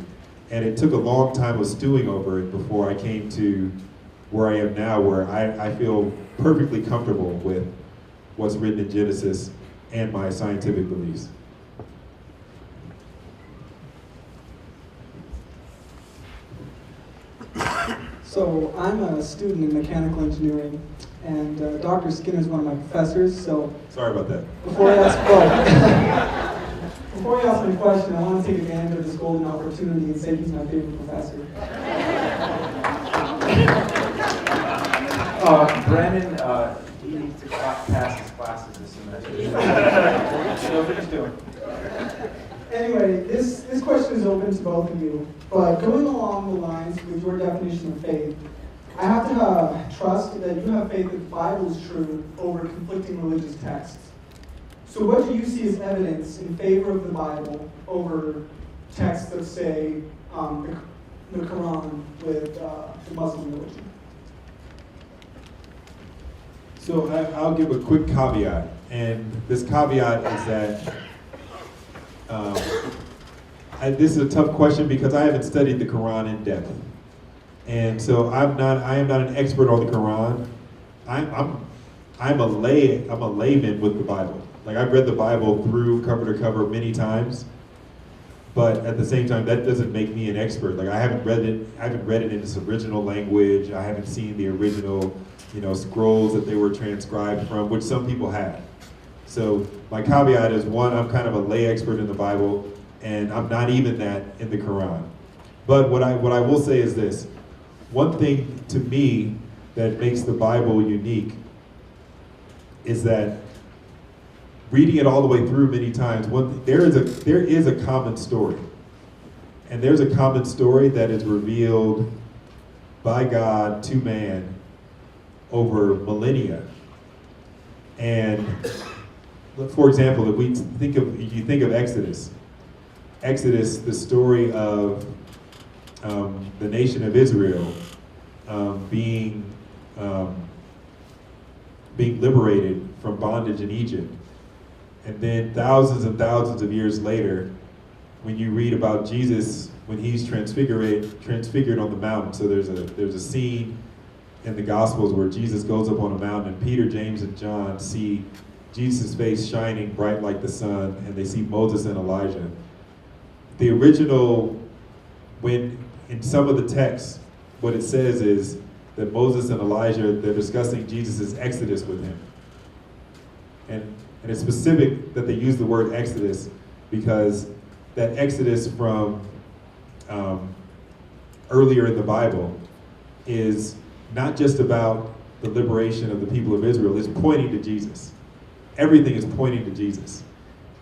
[SPEAKER 2] And it took a long time of stewing over it before I came to where I am now, where I feel perfectly comfortable with what's written in Genesis and my scientific beliefs.
[SPEAKER 6] So I'm a student in mechanical engineering, and Dr. Skinner is one of my professors. So
[SPEAKER 2] Sorry about that.
[SPEAKER 6] before I ask my question, I want to take advantage of this golden opportunity and say he's my favorite professor.
[SPEAKER 3] Brandon, he needs to pass his classes this semester. So what he's doing.
[SPEAKER 6] anyway, this question is open to both of you, but going along the lines with your definition of faith, I have to trust that you have faith that the Bible is true over conflicting religious texts. So what do you see as evidence in favor of the Bible over texts that say the Quran with the Muslim religion?
[SPEAKER 2] So I'll give a quick caveat, and this caveat is that this is a tough question because I haven't studied the Quran in depth, and so I am not an expert on the Quran. I'm a layman with the Bible. Like, I've read the Bible through cover to cover many times, but at the same time, that doesn't make me an expert. Like, I haven't read it in its original language. I haven't seen the original, scrolls that they were transcribed from, which some people have. So my caveat is, one, I'm kind of a lay expert in the Bible, and I'm not even that in the Quran. But what I will say is this: one thing to me that makes the Bible unique is that reading it all the way through many times, there is a common story, and there's a common story that is revealed by God to man over millennia. And for example, if you think of Exodus, the story of the nation of Israel being liberated from bondage in Egypt. And then thousands and thousands of years later, when you read about Jesus, when he's transfigured on the mountain. So there's a scene in the Gospels where Jesus goes up on a mountain, and Peter, James, and John see Jesus' face shining bright like the sun, and they see Moses and Elijah. The original, when in some of the texts, what it says is that Moses and Elijah, they're discussing Jesus' exodus with him. And it's specific that they use the word exodus because that exodus from earlier in the Bible is not just about the liberation of the people of Israel, it's pointing to Jesus. Everything is pointing to Jesus.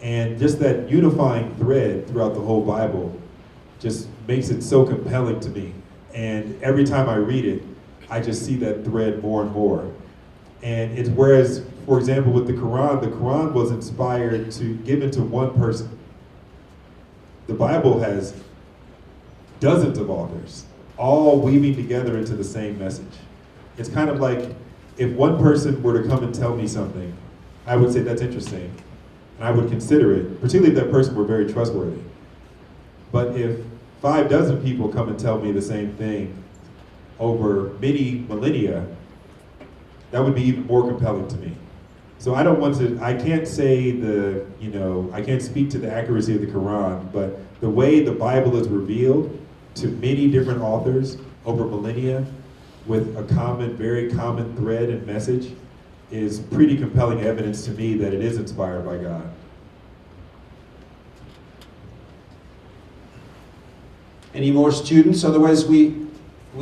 [SPEAKER 2] And just that unifying thread throughout the whole Bible just makes it so compelling to me. And every time I read it, I just see that thread more and more. And it's whereas, for example, with the Quran was given to one person. The Bible has dozens of authors, all weaving together into the same message. It's kind of like if one person were to come and tell me something, I would say that's interesting, and I would consider it, particularly if that person were very trustworthy. But if 5 dozen people come and tell me the same thing over many millennia, that would be even more compelling to me. So I can't say I can't speak to the accuracy of the Quran, but the way the Bible is revealed to many different authors over millennia with a very common thread and message is pretty compelling evidence to me that it is inspired by God.
[SPEAKER 1] Any more students? Otherwise, we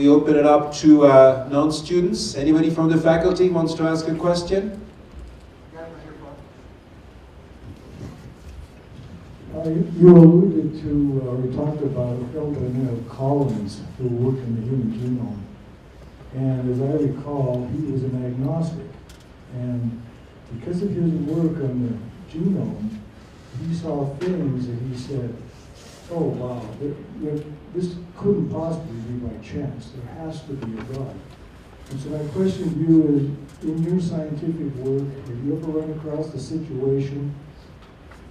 [SPEAKER 1] open it up to non-students. Anybody from the faculty wants to ask a question?
[SPEAKER 7] You alluded to, or talked about a fellow by the name of Collins who worked in the human genome. And as I recall, he was an agnostic. And because of his work on the genome, he saw things that he said, oh wow, this couldn't possibly be by chance. There has to be a God. And so my question to you is, in your scientific work, have you ever run across a situation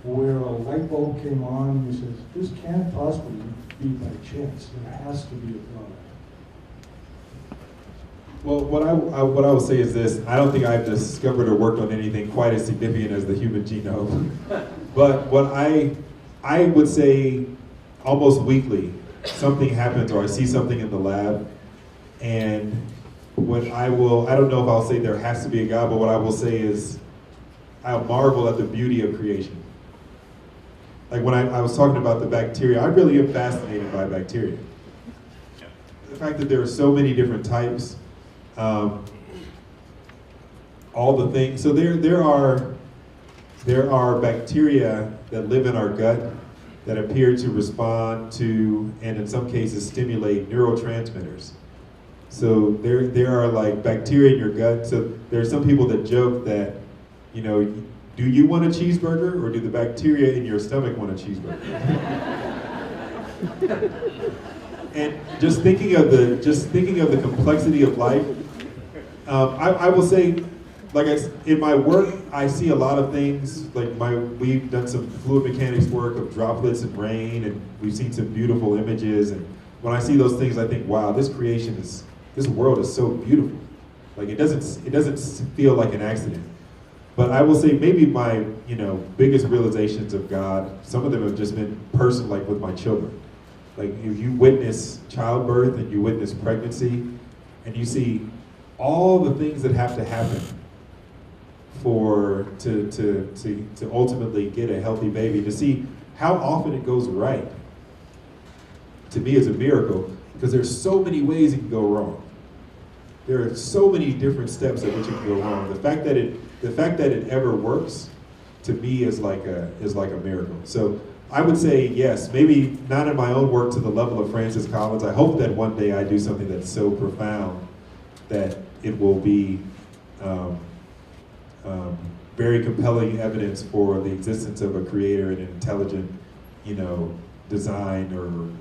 [SPEAKER 7] where a light bulb came on and you said, this can't possibly be by chance. There has to be a God.
[SPEAKER 2] Well, what I will say is this: I don't think I've discovered or worked on anything quite as significant as the human genome. But what I would say, almost weekly, something happens, or I see something in the lab, and I don't know if I'll say there has to be a God, but what I will say is, I marvel at the beauty of creation. Like when I was talking about the bacteria, I really am fascinated by bacteria. The fact that there are so many different types, all the things. So there are bacteria that live in our gut that appear to respond to, and in some cases stimulate, neurotransmitters. So there are like bacteria in your gut. So there are some people that joke that, you know, do you want a cheeseburger or do the bacteria in your stomach want a cheeseburger? And just thinking of the complexity of life, I will say, like in my work, I see a lot of things. Like we've done some fluid mechanics work of droplets and rain, and we've seen some beautiful images. And when I see those things, I think, wow, this world is so beautiful. Like it doesn't feel like an accident. But I will say maybe my biggest realizations of God, some of them have just been personal, like with my children. Like you witness childbirth and you witness pregnancy, and you see all the things that have to happen to ultimately get a healthy baby, to see how often it goes right, to me is a miracle, because there's so many ways it can go wrong. There are so many different steps at which it can go wrong. The fact that it ever works, to me, is like a miracle. So I would say yes, maybe not in my own work to the level of Francis Collins. I hope that one day I do something that's so profound that it will be very compelling evidence for the existence of a creator and an intelligent, design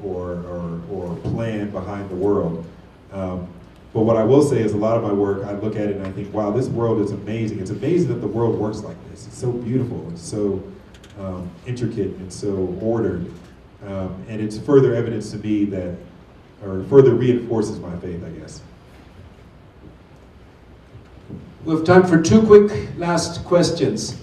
[SPEAKER 2] or plan behind the world. But what I will say is a lot of my work, I look at it and I think, wow, this world is amazing. It's amazing that the world works like this. It's so beautiful. It's so intricate and so ordered. And it's further evidence to me that, or further reinforces my faith, I guess.
[SPEAKER 1] We have time for 2 quick last questions.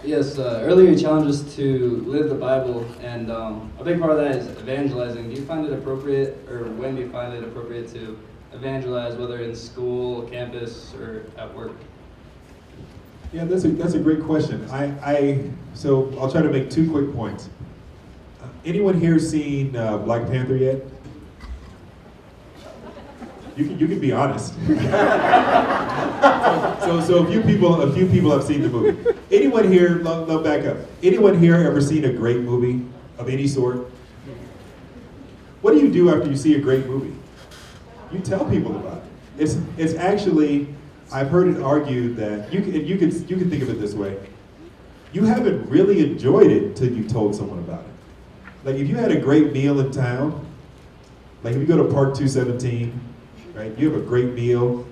[SPEAKER 8] Yes, earlier you challenged us to live the Bible, and a big part of that is evangelizing. Do you find it appropriate, or when do you find it appropriate to evangelize, whether in school, campus, or at work?
[SPEAKER 2] Yeah, that's a great question. So I'll try to make 2 quick points. Anyone here seen Black Panther yet? You can be honest. So a few people have seen the movie. Anyone here? Let back up. Anyone here ever seen a great movie of any sort? What do you do after you see a great movie? You tell people about it. It's actually, I've heard it argued that you can think of it this way. You haven't really enjoyed it till you told someone about it. Like if you had a great meal in town, like if you go to Park 217, right? You have a great meal.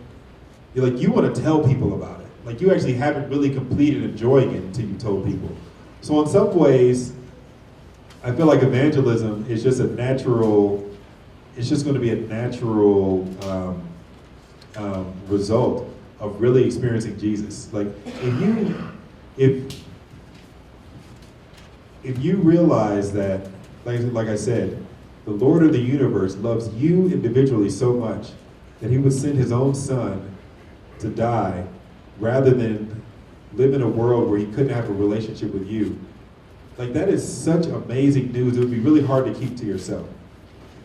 [SPEAKER 2] You want to tell people about it. Like you actually haven't really completed enjoying it until you told people. So in some ways, I feel like evangelism is just it's just going to be a natural result of really experiencing Jesus. Like if you realize that, like I said, the Lord of the universe loves you individually so much that he would send his own son to die rather than live in a world where he couldn't have a relationship with you. Like that is such amazing news. It would be really hard to keep to yourself.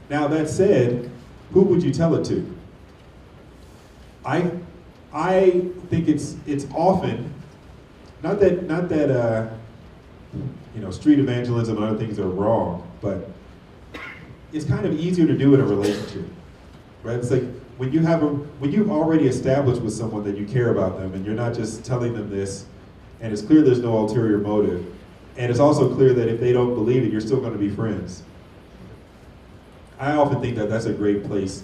[SPEAKER 2] Now that said, who would you tell it to? I think it's often, not that street evangelism and other things are wrong, but it's kind of easier to do in a relationship, right? It's like when you've already established with someone that you care about them and you're not just telling them this, and it's clear there's no ulterior motive, and it's also clear that if they don't believe it, you're still going to be friends. I often think that that's a great place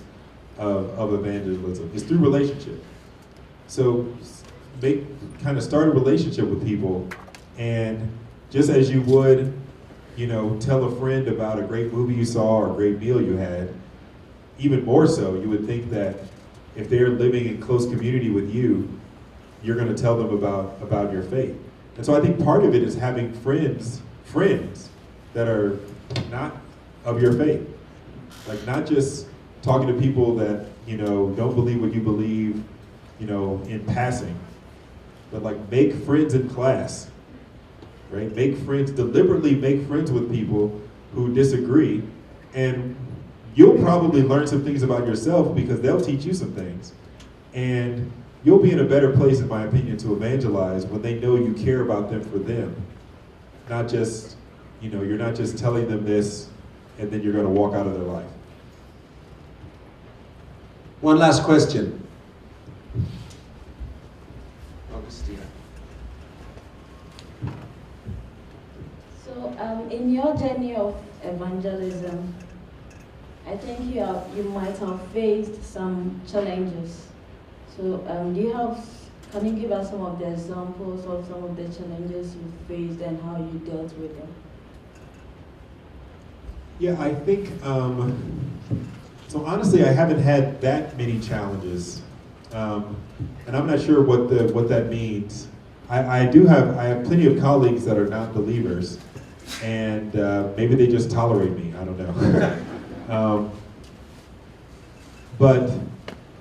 [SPEAKER 2] of evangelism. It's through relationship. So start a relationship with people, and just as you would, tell a friend about a great movie you saw or a great meal you had, even more so, you would think that if they're living in close community with you, you're going to tell them about your faith. And so I think part of it is having friends that are not of your faith. Like not just talking to people that, don't believe what you believe, in passing, but like make friends in class, right? Deliberately make friends with people who disagree, and you'll probably learn some things about yourself because they'll teach you some things. And you'll be in a better place, in my opinion, to evangelize when they know you care about them for them. Not just, you're not just telling them this and then you're going to walk out of their life.
[SPEAKER 1] One last question.
[SPEAKER 9] Augustina.
[SPEAKER 10] So, in your journey of evangelism, I think you might have faced some challenges. So, can you give us some of the examples of some of the challenges you faced and how you dealt with them?
[SPEAKER 2] Yeah, I think, so honestly, I haven't had that many challenges. And I'm not sure what that means. I have plenty of colleagues that are not believers, and maybe they just tolerate me, I don't know. But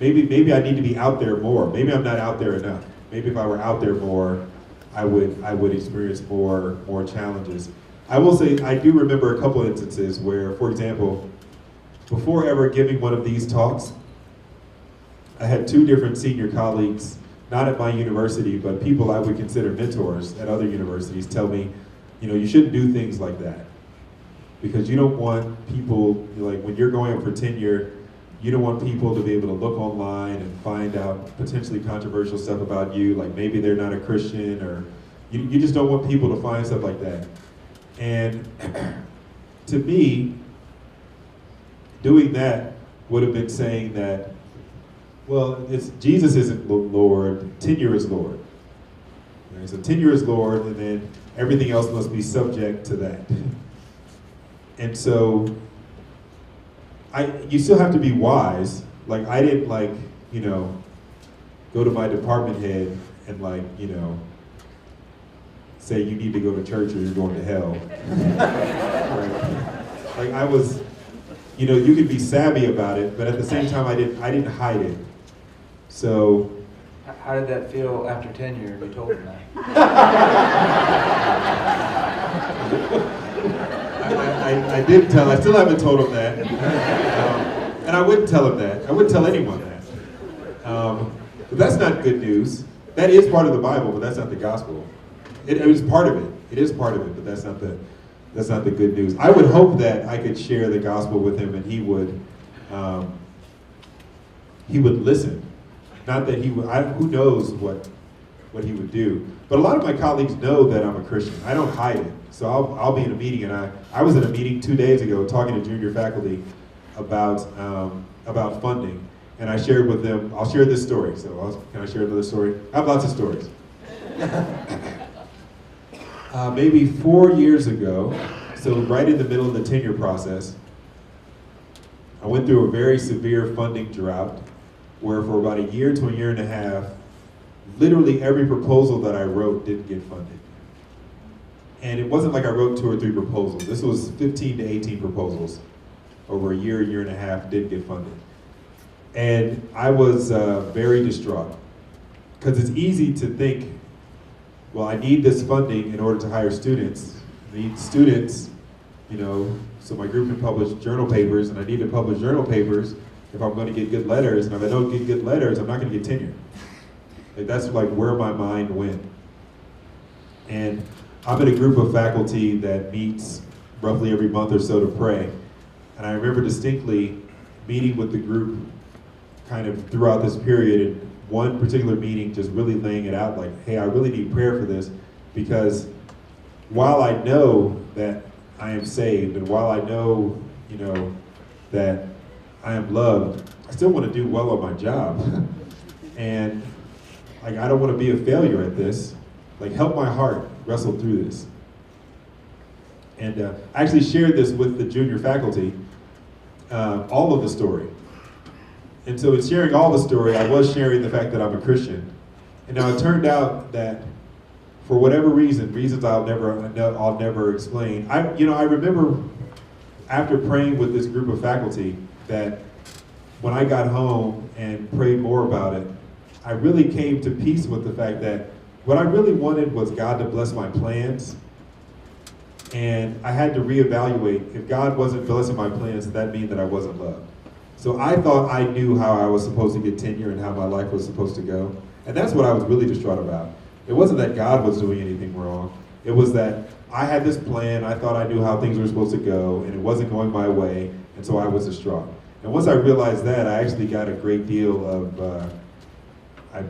[SPEAKER 2] maybe I need to be out there more. Maybe I'm not out there enough. Maybe if I were out there more, I would experience more challenges. I will say I do remember a couple instances where, for example, before ever giving one of these talks, I had two different senior colleagues, not at my university, but people I would consider mentors at other universities, tell me, you shouldn't do things like that. Because you don't want people, like when you're going up for tenure, you don't want people to be able to look online and find out potentially controversial stuff about you, like maybe they're not a Christian, or you just don't want people to find stuff like that. And to me, doing that would have been saying that, well, Jesus isn't Lord, tenure is Lord. Okay, so tenure is Lord, and then everything else must be subject to that. And so, you still have to be wise. Like, I didn't go to my department head and say you need to go to church or you're going to hell. Right? Like I was, you could be savvy about it, but at the same time I didn't hide it. So.
[SPEAKER 3] How did that feel after tenure? You told him that.
[SPEAKER 2] I did tell. I still haven't told him that, and I wouldn't tell him that. I wouldn't tell anyone that. But that's not good news. That is part of the Bible, but that's not the gospel. It was part of it. It is part of it, but that's not the good news. I would hope that I could share the gospel with him, and he would listen. Not that he would. Who knows what he would do? But a lot of my colleagues know that I'm a Christian. I don't hide it. So I'll be in a meeting, and I was in a meeting 2 days ago talking to junior faculty about funding, and I shared with them. I'll share this story. So can I share another story? I have lots of stories. Maybe 4 years ago, so right in the middle of the tenure process, I went through a very severe funding drought, where for about a year to a year and a half, literally every proposal that I wrote didn't get funded. And it wasn't like I wrote 2 or 3 proposals. This was 15 to 18 proposals over a year and a half, didn't get funded. And I was very distraught, because it's easy to think, well, I need this funding in order to hire students. I need students, so my group can publish journal papers, and I need to publish journal papers if I'm going to get good letters. And if I don't get good letters, I'm not going to get tenure. That's where my mind went. And I'm in a group of faculty that meets roughly every month or so to pray. And I remember distinctly meeting with the group kind of throughout this period, and one particular meeting just really laying it out like, hey, I really need prayer for this, because while I know that I am saved, and while I know, that I am loved, I still want to do well on my job. And I don't want to be a failure at this. Help my heart wrestle through this. And I actually shared this with the junior faculty, all of the story. And so in sharing all the story, I was sharing the fact that I'm a Christian. And now it turned out that for whatever reasons I'll never explain. I remember after praying with this group of faculty that when I got home and prayed more about it, I really came to peace with the fact that what I really wanted was God to bless my plans. And I had to reevaluate. If God wasn't blessing my plans, did that mean that I wasn't loved? So I thought I knew how I was supposed to get tenure and how my life was supposed to go. And that's what I was really distraught about. It wasn't that God was doing anything wrong. It was that I had this plan, I thought I knew how things were supposed to go, and it wasn't going my way, and so I was distraught. And once I realized that, I actually got a great deal of,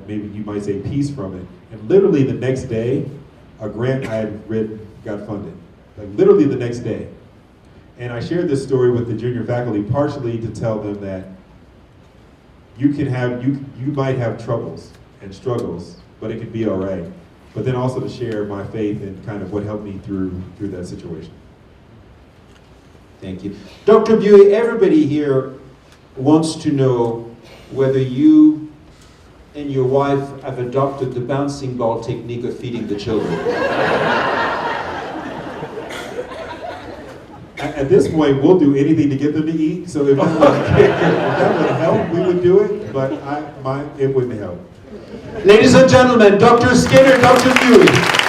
[SPEAKER 2] maybe you might say, peace from it. And literally the next day, a grant I had written got funded. Like literally the next day. And I shared this story with the junior faculty partially to tell them that you might have troubles and struggles, but it could be all right. But then also to share my faith and kind of what helped me through that situation.
[SPEAKER 1] Thank you. Dr. Buie, everybody here wants to know whether you and your wife have adopted the bouncing ball technique of feeding the children.
[SPEAKER 2] At this point, we'll do anything to get them to eat, so if that would help, we would do it, but it wouldn't help.
[SPEAKER 1] Ladies and gentlemen, Dr. Skinner, Dr. Buie.